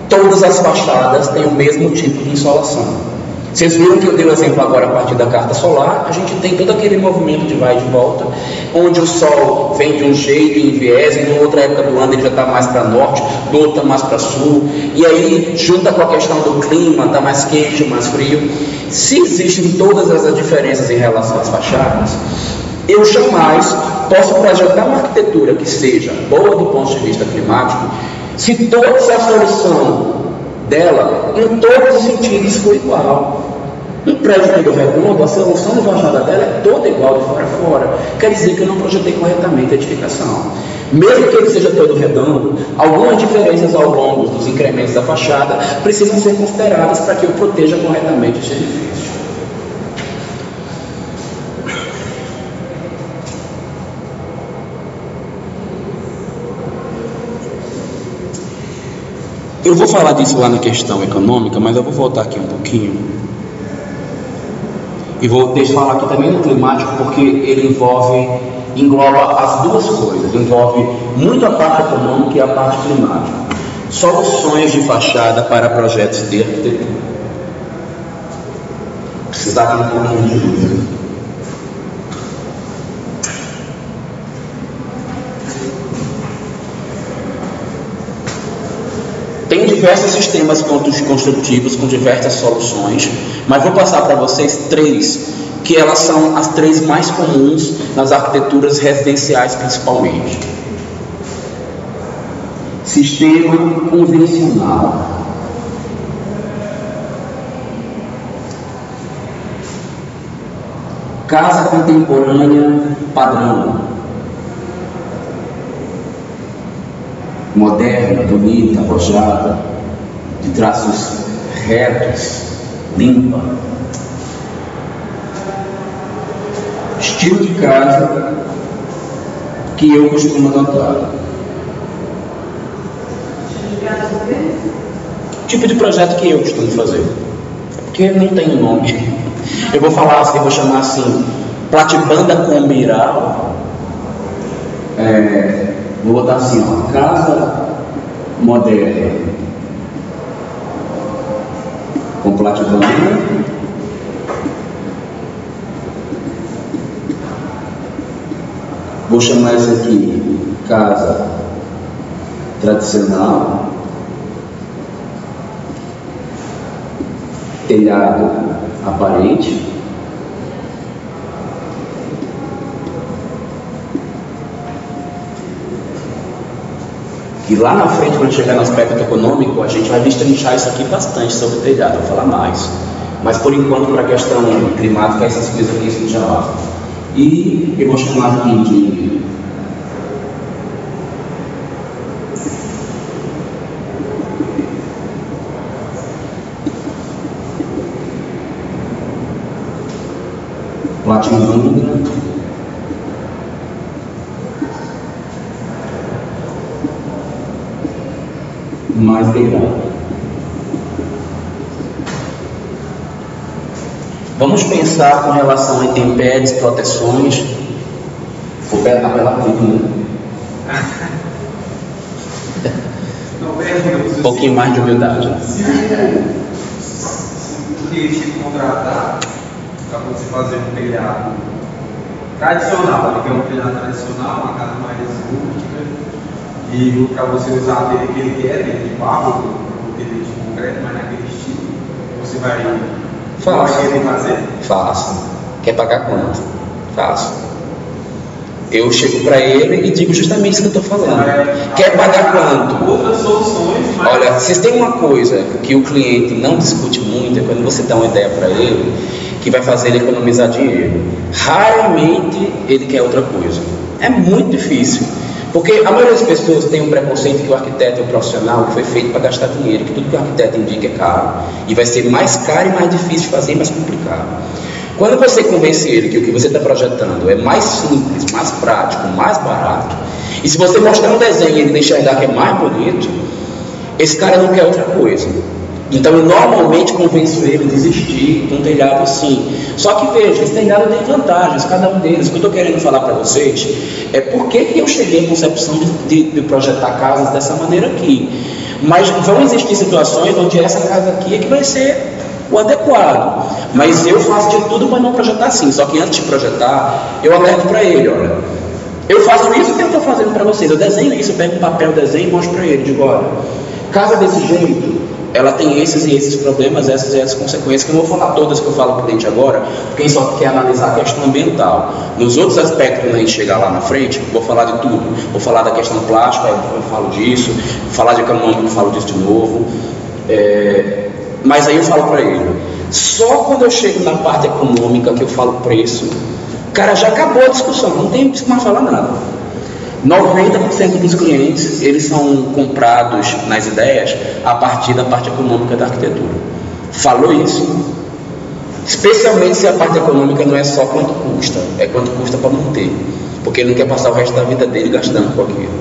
todas as fachadas têm o mesmo tipo de insolação. Vocês viram que eu dei o exemplo agora a partir da carta solar. A gente tem todo aquele movimento de vai e de volta, onde o sol vem de um jeito em viés, e em outra época do ano ele já está mais para norte, do outro está mais para sul, e aí junta com a questão do clima, está mais quente, mais frio. Se existem todas essas diferenças em relação às fachadas, eu jamais posso projetar uma arquitetura que seja boa do ponto de vista climático, se toda a solução dela, em todos os sentidos, foi igual. Um prédio todo redondo, a solução de fachada dela é toda igual de fora a fora. Quer dizer que eu não projetei corretamente a edificação. Mesmo que ele seja todo redondo, algumas diferenças ao longo dos incrementos da fachada precisam ser consideradas para que eu proteja corretamente esse edifício. Eu vou falar disso lá na questão econômica, mas eu vou voltar aqui um pouquinho. E vou falar aqui também no climático, porque ele engloba as duas coisas. Envolve muito a parte econômica e a parte climática. Soluções de fachada para projetos de arquitetura. Precisar de um pouquinho de luz. Tem diversos sistemas construtivos com diversas soluções, mas vou passar para vocês três, que elas são as três mais comuns nas arquiteturas residenciais principalmente. Sistema convencional. Casa contemporânea padrão. Moderna, bonita, arrojada, de traços retos, limpa. Estilo de casa que eu costumo adotar. Tipo de projeto que eu costumo fazer. Porque não tem nome. Eu vou falar assim, eu vou chamar assim, platibanda com miral. Vou botar assim, ó, casa moderna com platibanda. Vou chamar isso aqui casa tradicional, telhado aparente. E lá na frente, quando chegar no aspecto econômico, a gente vai destrinchar isso aqui bastante sobre o telhado, vou falar mais. Mas por enquanto, para a questão climática, essas coisas aqui isso já basta. E eu vou chamar aqui de platinum. Mais beirado. Vamos pensar com relação a intempéries, proteções. Vou apelar tudo, né? Um pouquinho mais de humildade. Se o cliente contratar para você fazer um telhado tradicional, digamos que é uma tradicional, uma casa mais rústica, e para você usar a telha que ele quer, telha de barro, ou telha de concreto, mas naquele estilo, você vai querer fazer? Faço. Quer pagar quanto? Faço. Eu chego para ele e digo justamente isso que eu estou falando. Quer pagar quanto? Outras soluções, mas... Olha, vocês têm uma coisa que o cliente não discute muito, é quando você dá uma ideia para ele, que vai fazer ele economizar dinheiro. Raramente ele quer outra coisa. É muito difícil. Porque a maioria das pessoas tem um preconceito que o arquiteto é um profissional que foi feito para gastar dinheiro, que tudo que o arquiteto indica é caro. E vai ser mais caro e mais difícil de fazer e mais complicado. Quando você convence ele que o que você está projetando é mais simples, mais prático, mais barato, e se você mostrar um desenho e ele enxergar que é mais bonito, esse cara não quer outra coisa. Então eu normalmente convenço ele a desistir de um telhado assim. Só que veja, esse telhado tem vantagens, cada um deles. O que eu estou querendo falar para vocês é por que eu cheguei à concepção de projetar casas dessa maneira aqui. Mas vão existir situações onde essa casa aqui é que vai ser o adequado, mas eu faço de tudo para não projetar assim. Só que antes de projetar, eu alerto para ele: olha, eu faço isso que eu estou fazendo para vocês, eu desenho isso, eu pego um papel, desenho e mostro para ele, digo: olha, casa desse jeito, ela tem esses e esses problemas, essas e essas consequências, que eu não vou falar todas que eu falo para o cliente agora, porque quem só quer analisar a questão ambiental. Nos outros aspectos, quando a gente chegar lá na frente, vou falar de tudo. Vou falar da questão plástica, eu falo disso, vou falar de econômico, eu falo disso de novo. Mas aí eu falo para ele, só quando eu chego na parte econômica que eu falo preço, cara, já acabou a discussão, não tem mais falar nada. 90% dos clientes, eles são comprados nas ideias a partir da parte econômica da arquitetura. Falou isso? Especialmente se a parte econômica não é só quanto custa, é quanto custa para manter, porque ele não quer passar o resto da vida dele gastando com aquilo.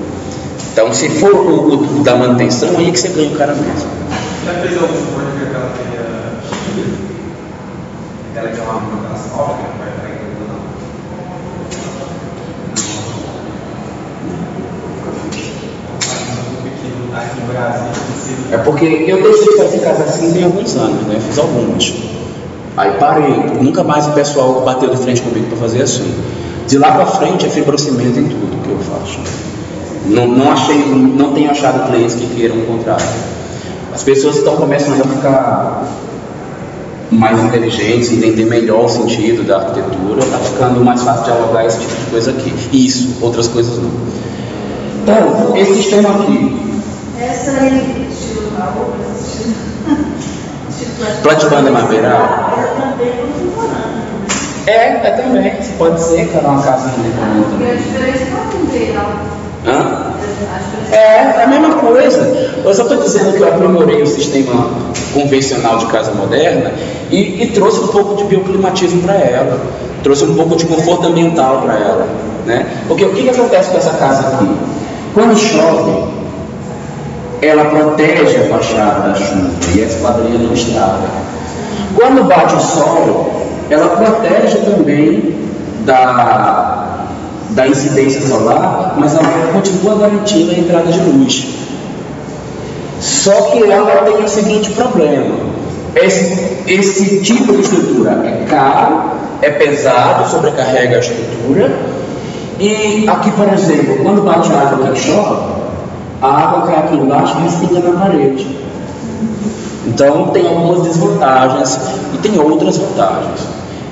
Então, se for o da manutenção, aí é que você ganha o cara mesmo. Já fez algum sonho que aquela tenha Chile? Aquela que é uma obra que vai estar incluída, não? Aqui no Brasil, é porque eu deixei de fazer casa assim tem alguns anos, né? Fiz algumas. Aí parei, nunca mais o pessoal bateu de frente comigo para fazer assim. De lá para frente é fibrocimento em tudo que eu faço. Não tenho achado clientes que queiram o contrário. As pessoas estão começando a ficar mais inteligentes, entender melhor o sentido da arquitetura, está ficando mais fácil dialogar esse tipo de coisa aqui. Isso, outras coisas não. Então, esse sistema aqui. Essa aí, estilo da obra, estilo Platibanda Madeira. Ela também é contemporânea. É também. Pode ser que era uma casa independente. E a diferença não é É a mesma coisa. Eu só estou dizendo que eu aprimorei o sistema convencional de casa moderna e trouxe um pouco de bioclimatismo para ela, trouxe um pouco de conforto ambiental para ela, né? Porque o que acontece com essa casa aqui? Quando chove, ela protege a fachada da chuva e a esquadrilha não estraga. Quando bate o sol, ela protege também da incidência solar, mas ela continua garantindo a entrada de luz. Só que ela tem o seguinte problema: esse tipo de estrutura é caro, é pesado, sobrecarrega a estrutura. E aqui, por exemplo, quando bate a água que chove, a água cai aqui embaixo e respinga na parede. Então tem algumas desvantagens e tem outras vantagens.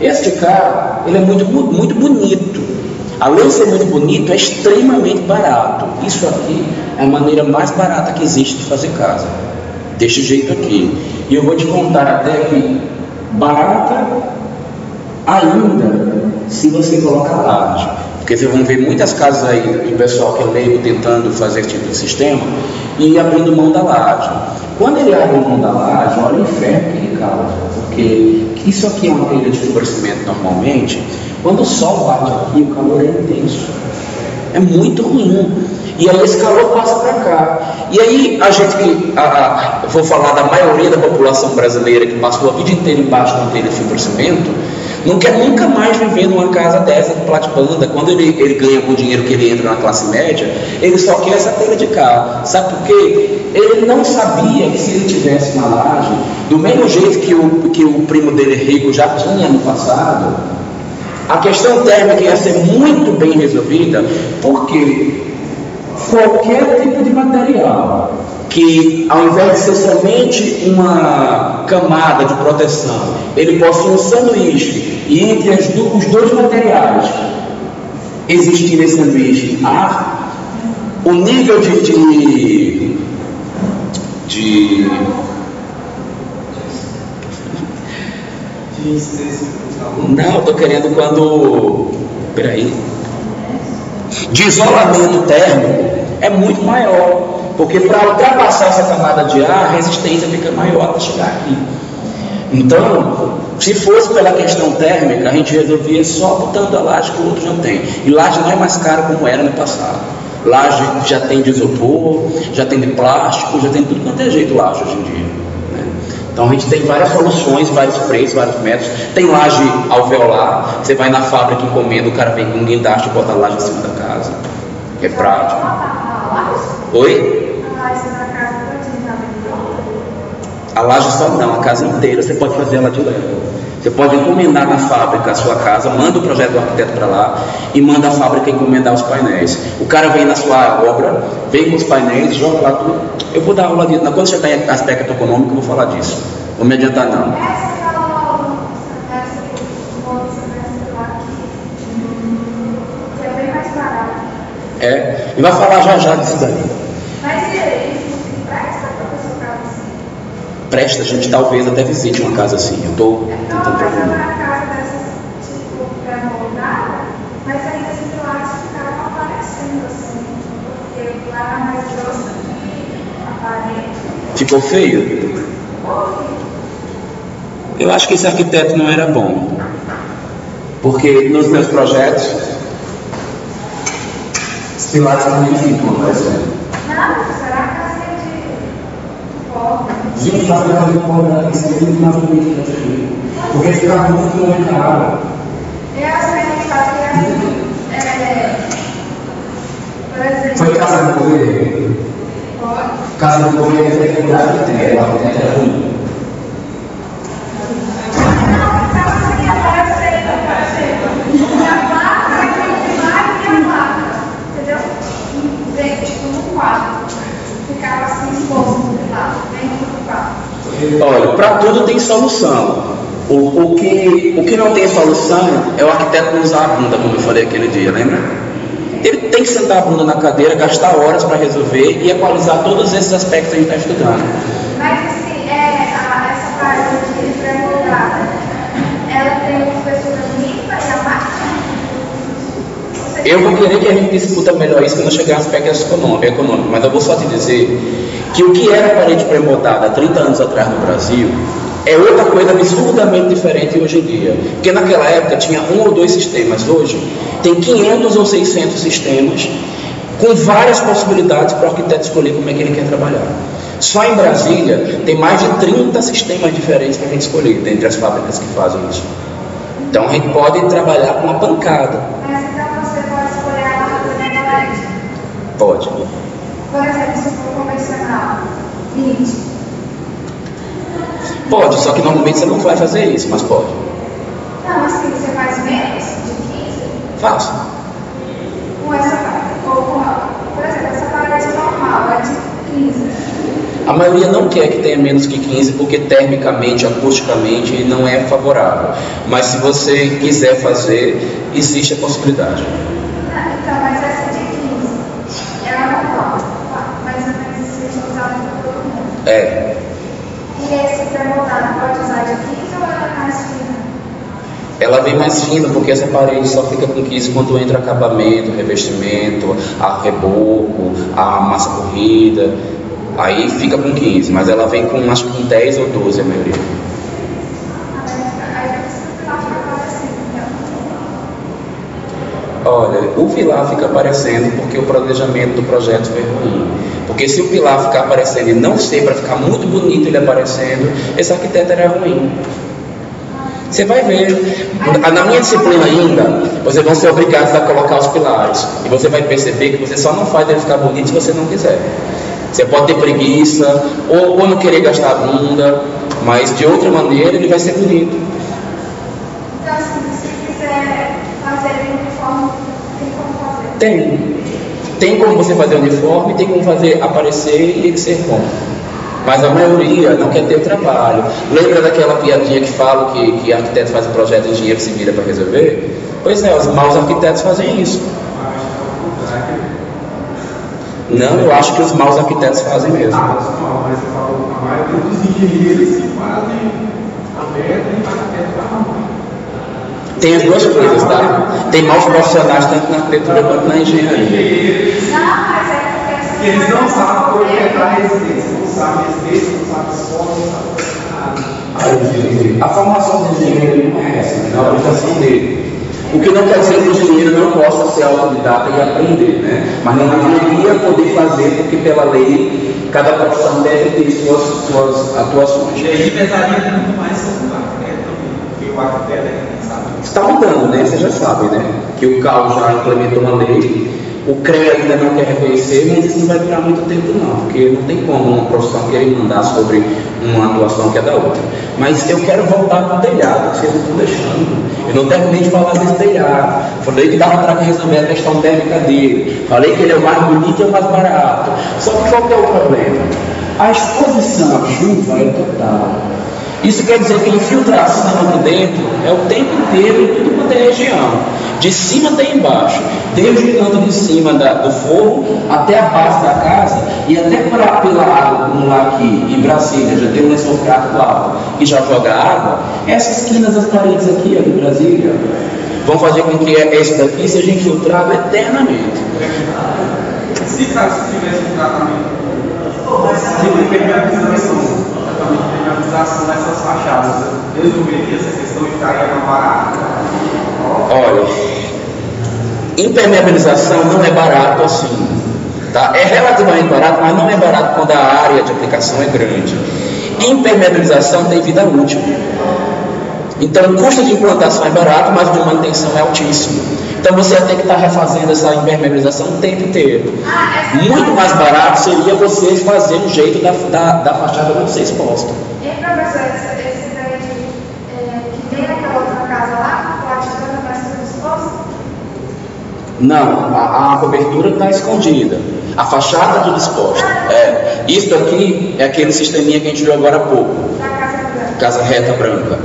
Este cara, ele é muito bonito. Além de ser muito bonito, é extremamente barato. Isso aqui é a maneira mais barata que existe de fazer casa. Deste jeito aqui. E eu vou te contar até que barata ainda se você colocar laje. Porque vocês vão ver muitas casas aí de pessoal que é leigo tentando fazer esse tipo de sistema e abrindo mão da laje. Quando ele abre mão da laje, olha o inferno que ele causa. Porque isso aqui é uma telha de fibrecimento normalmente. Quando o sol bate aqui, o calor é intenso. É muito ruim. E aí esse calor passa para cá. E aí a gente que, eu vou falar da maioria da população brasileira que passou a vida inteira embaixo de uma telha de fibrecimento, não quer nunca mais viver numa casa dessa de platibanda. Quando ele ganha com o dinheiro que ele entra na classe média, ele só quer essa telha de cá. Sabe por quê? Ele não sabia que se ele tivesse uma laje, do mesmo jeito que o primo dele rico já tinha no passado, A questão térmica ia ser muito bem resolvida, porque qualquer tipo de material que, ao invés de ser somente uma camada de proteção, ele possui um sanduíche, e entre os dois materiais existir nesse sanduíche o nível não, eu estou querendo de isolamento térmico é muito maior, porque para ultrapassar essa camada de ar, a resistência fica maior para chegar aqui. Então, se fosse pela questão térmica, a gente resolvia só botando a laje que o outro não tem. E laje não é mais caro como era no passado. Laje já tem de isopor, já tem de plástico, já tem tudo quanto é jeito laje hoje em dia, né? Então a gente tem várias soluções, vários preços, vários métodos. Tem laje alveolar, você vai na fábrica, encomenda, o cara vem com um guindaste e bota a laje em cima da casa. É prático. Oi? A laje só não, a casa inteira você pode fazer ela de leve. Você pode encomendar na fábrica a sua casa, manda o projeto do arquiteto para lá e manda a fábrica encomendar os painéis. O cara vem na sua obra, vem com os painéis, joga lá tudo. Eu vou dar aula disso, quando chegar em aspecto econômico eu vou falar disso. Não me adiantar não. E vai falar já disso daí. Presta, a gente talvez até visite uma casa assim. Eu estou tentando fazer uma casa dessas, tipo, pré-moldada, mas ainda assim eu acho que ficaram aparecendo assim, porque lá é mais grossa que a parede. Ficou feio? Eu acho que esse arquiteto não era bom, porque nos meus projetos os pilares também ficam aparecendo. Não, será que a casa de forma? Gente, sabe que eu vou dar isso aqui mais bonito aqui. Porque fica muito caro. Eu sei que por exemplo. Foi casa do governo? Pode. Casa do governo é que o arquiteto é ruim. Ficava assim exposto lá, dentro do quarto. Olha, para tudo tem solução. O que não tem solução é o arquiteto não usar a bunda, como eu falei aquele dia, lembra? Ele tem que sentar a bunda na cadeira, gastar horas para resolver e equalizar todos esses aspectos que a gente está estudando. Mas assim, essa parte de pré-moldada, ela tem uma espessura limpa e a máquina? Eu vou querer que a gente discuta melhor isso quando chegar no aspecto econômico, mas eu vou só te dizer que o que era parede pré-moldada há 30 anos atrás no Brasil é outra coisa absurdamente diferente hoje em dia. Porque naquela época tinha 1 ou 2 sistemas, hoje tem 500 ou 600 sistemas com várias possibilidades para o arquiteto escolher como é que ele quer trabalhar. Só em Brasília tem mais de 30 sistemas diferentes para a gente escolher, dentre as fábricas que fazem isso. Então a gente pode trabalhar com uma pancada. Mas então você pode escolher a lâmpada da parede? Pode. Por exemplo, se for convencional, 20. Pode, só que normalmente você não vai fazer isso, mas pode. Não, assim, você faz menos de 15? Faço. Com essa parede, por exemplo, essa parede normal é de 15. A maioria não quer que tenha menos que 15, porque termicamente, acusticamente, não é favorável. Mas se você quiser fazer, existe a possibilidade. Então, mas essa de 15 é a normal, mais ou menos seja usada por todo mundo. É. E esse pré-moldado pode usar de 15 ou ela é mais fina? Ela vem mais fina, porque essa parede só fica com 15 quando entra acabamento, revestimento, a reboco, a massa corrida. Aí fica com 15, mas ela vem com acho que com 10 ou 12 a maioria. Olha, o pilar fica aparecendo porque o planejamento do projeto foi ruim. Porque se o pilar ficar aparecendo e não ser para ficar muito bonito ele aparecendo, esse arquiteto era ruim. Você vai ver. Na minha disciplina ainda, vocês vão ser obrigados a colocar os pilares. E você vai perceber que você só não faz ele ficar bonito se você não quiser. Você pode ter preguiça, ou não querer gastar a bunda, mas de outra maneira ele vai ser bonito. Então, assim, se quiser seria uniforme, tem como fazer? Tem. Tem como você fazer uniforme, tem como fazer aparecer e ele ser bom. Mas a maioria não quer ter trabalho. Lembra daquela piadinha que fala que arquiteto faz um projeto e engenheiro se vira para resolver? Pois é, os maus arquitetos fazem isso. Não, eu acho que os maus arquitetos fazem mesmo. Mas você falou, a maioria dos engenheiros se fazem a merda e arquiteto para arrumar. Tem as duas coisas, tá? Tem maus profissionais tanto na arquitetura quanto na engenharia. Não, mas é porque Eles não sabem projetar residência, não sabem residência, não sabem esporte, não sabem nada. A formação do engenheiro não é essa, é a obrigação dele. O que não quer dizer que o engenheiro não possa ser autodidata e aprender, né? Mas não deveria poder fazer, porque pela lei, cada profissão deve ter suas atuações. E aí pesaria muito mais sobre o arquiteto também, porque o arquiteto é quem sabe. Está mudando, né? Você já sabe, né? Que o CAL já implementou uma lei, o CREA ainda não quer reconhecer, mas isso não vai durar muito tempo não, porque não tem como uma profissão querer mandar sobre uma atuação que é da outra. Mas eu quero voltar para o telhado, que vocês não estão deixando. Eu não terminei de falar desse telhado. Falei que dava para resolver a questão térmica dele. Falei que ele é o mais bonito e o mais barato. Só que qual que é o problema? A exposição à chuva é total. Isso quer dizer que a infiltração aqui dentro é o tempo inteiro em tudo quanto é região. De cima até embaixo. Desde o canto de cima do forro até a base da casa e até pela água acumular aqui em Brasília, já tem um lençol freático alto e já joga água. Essas esquinas das paredes aqui de Brasília vão fazer com que esse daqui seja infiltrado eternamente. Se caso tivesse um tratamento de impermeabilização nessas fachadas, resolveria essa questão de ficar mais barato? Olha, impermeabilização não é barato assim, tá? É relativamente barato, mas não é barato quando a área de aplicação é grande. Impermeabilização tem vida útil. Então, o custo de implantação é barato, mas o de manutenção é altíssimo. Então, você vai ter que estar refazendo essa impermeabilização o tempo inteiro. Muito mais barato seria você fazer um jeito da fachada não ser exposta. E professor, esse daí que tem aquela outra casa lá, o atitana vai ser exposto? Não, a cobertura está escondida. A fachada tudo exposta. Isso aqui é aquele sisteminha que a gente viu agora há pouco. Da casa branca. Casa reta branca.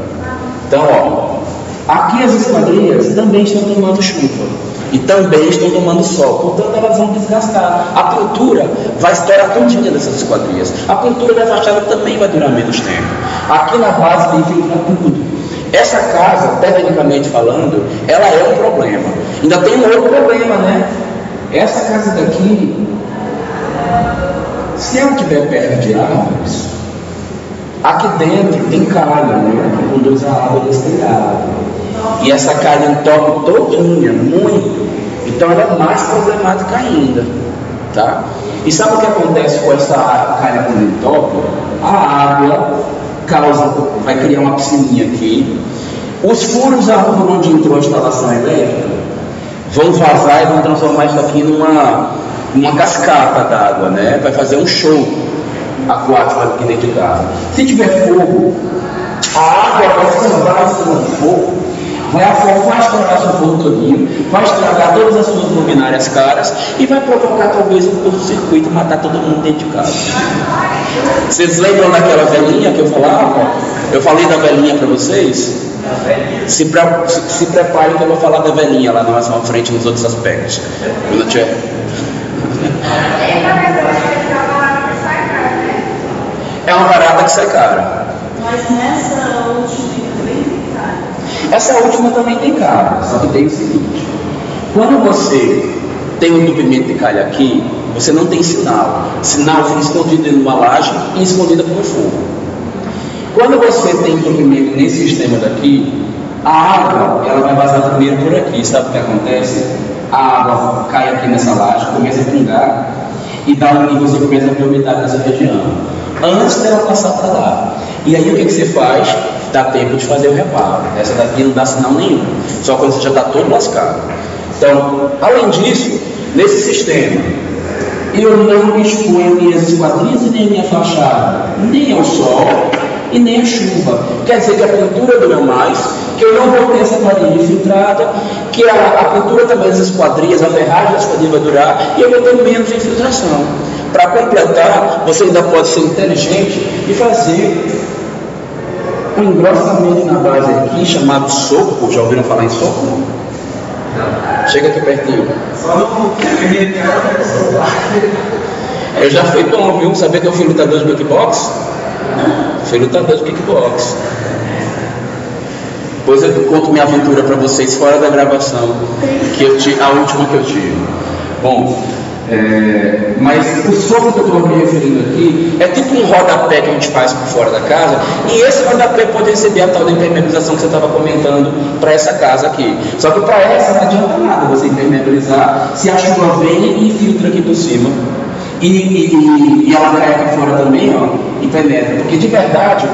Então, ó, aqui as esquadrias também estão tomando chuva e também estão tomando sol, portanto elas vão desgastar. A pintura vai estourar todinha dessas esquadrias. A pintura da fachada também vai durar menos tempo. Aqui na base tem que filtrar tudo. Essa casa, tecnicamente falando, ela é um problema. Ainda tem um outro problema, né? Essa casa daqui, se ela estiver perto de árvores, aqui dentro tem calha, né? Que conduz a água desse telhado. E essa calha entope todinha, muito. Então ela é mais problemática ainda, tá? E sabe o que acontece com essa calha quando entope? A água vai criar uma piscininha aqui. Os furos por onde entrou a instalação elétrica vão vazar e vão transformar isso aqui numa cascata d'água, né? Vai fazer um show aquático aqui dentro de casa. Se tiver fogo, a água vai sambar em cima do fogo, vai estourar seu fogo todinho, vai estragar todas as suas luminárias caras e vai provocar talvez um curto-circuito e matar todo mundo dentro de casa. Vocês lembram daquela velhinha que eu falava? Eu falei da velhinha para vocês? Se preparem que eu vou falar da velhinha lá mais à frente nos outros aspectos. Quando tiver... É uma barata que sai cara. Mas nessa última também tem cara. Essa última também tem cara, só que tem o seguinte: quando você tem um entupimento de calha aqui, você não tem sinal. Sinal fica escondido em uma laje e escondida por um fogo. Quando você tem entupimento nesse sistema daqui, a água ela vai vazar primeiro por aqui. Sabe o que acontece? A água cai aqui nessa laje, começa a pingar e você começa a ter umidade nessa região, antes dela passar para lá. E aí o que você faz? Dá tempo de fazer o reparo. Essa daqui não dá sinal nenhum, só quando você já está todo lascado. Então, além disso, nesse sistema, eu não exponho minhas esquadrias e nem minha fachada, nem ao sol e nem a chuva. Quer dizer que a pintura dura mais, que eu não vou ter essa parede infiltrada, que a pintura também das esquadrias, a ferragem das esquadrias vai durar, e eu vou ter menos infiltração. Para completar, você ainda pode ser inteligente e fazer um engrossamento na base aqui, chamado soco. Já ouviram falar em soco? Chega aqui pertinho. Eu já fui bom, viu? Sabia que eu fui lutador de kickbox? Fui lutador de kickbox. Depois eu conto minha aventura para vocês fora da gravação, a última que eu tive. Bom, mas o soco que eu estou me referindo aqui é tipo um rodapé que a gente faz por fora da casa, e esse rodapé pode receber a tal da impermeabilização que você estava comentando para essa casa aqui. Só que para essa não adianta nada você impermeabilizar se a chuva vem e infiltra aqui por cima. E ela cai aqui fora também, ó, e penetra. Porque de verdade,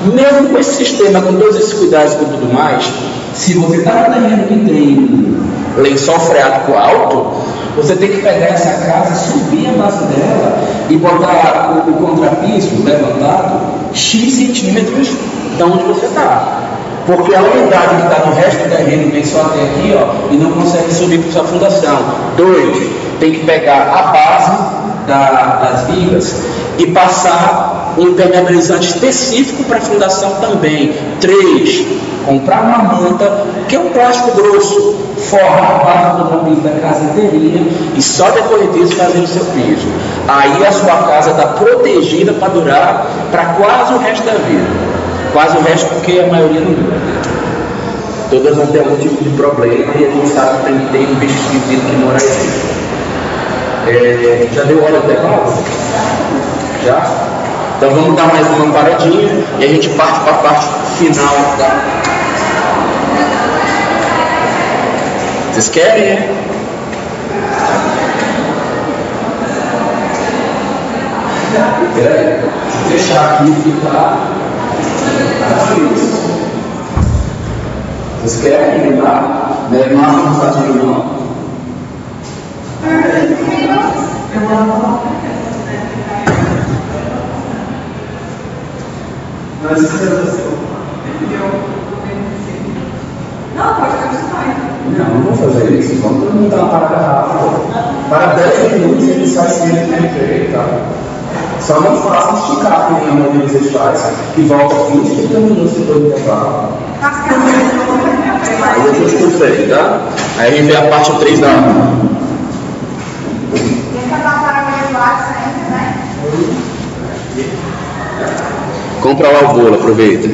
mesmo com esse sistema, com todos esses cuidados e com tudo mais, se você está no terreno que tem lençol freático alto, você tem que pegar essa casa, subir a base dela e botar o contrapiso levantado X centímetros de onde você está. Porque a unidade que está no resto do terreno vem só até aqui, ó, e não consegue subir para sua fundação. 2, tem que pegar a base das vigas e passar um impermeabilizante específico para a fundação também. 3, comprar uma manta, que é um plástico grosso, forrar a base do contrapiso da casa inteirinha e só depois disso fazer o seu piso. Aí a sua casa está protegida para durar para quase o resto da vida. Quase o resto, porque a maioria não dura. Todas vão ter algum tipo de problema e a gente sabe que tem um bicho esquisito que mora aí. Já deu hora do intervalo? Já? Então vamos dar mais uma paradinha e a gente parte para a parte final da... Vocês querem, né? Peraí, se fechar aqui e ficar... Vocês querem lembrar? Não não está tudo não. Não vou fazer isso. Vamos todo mundo dar uma parada rápida. Para 10 minutos ele sai sempre perfeito, tá? Só não faça esticar como a maioria de vocês faz e volta 20, 30 minutos depois do intervalo. Aí eu escuto aí, tá? Aí a gente vê a parte 3 da aula. Compra lá o bolo, aproveita.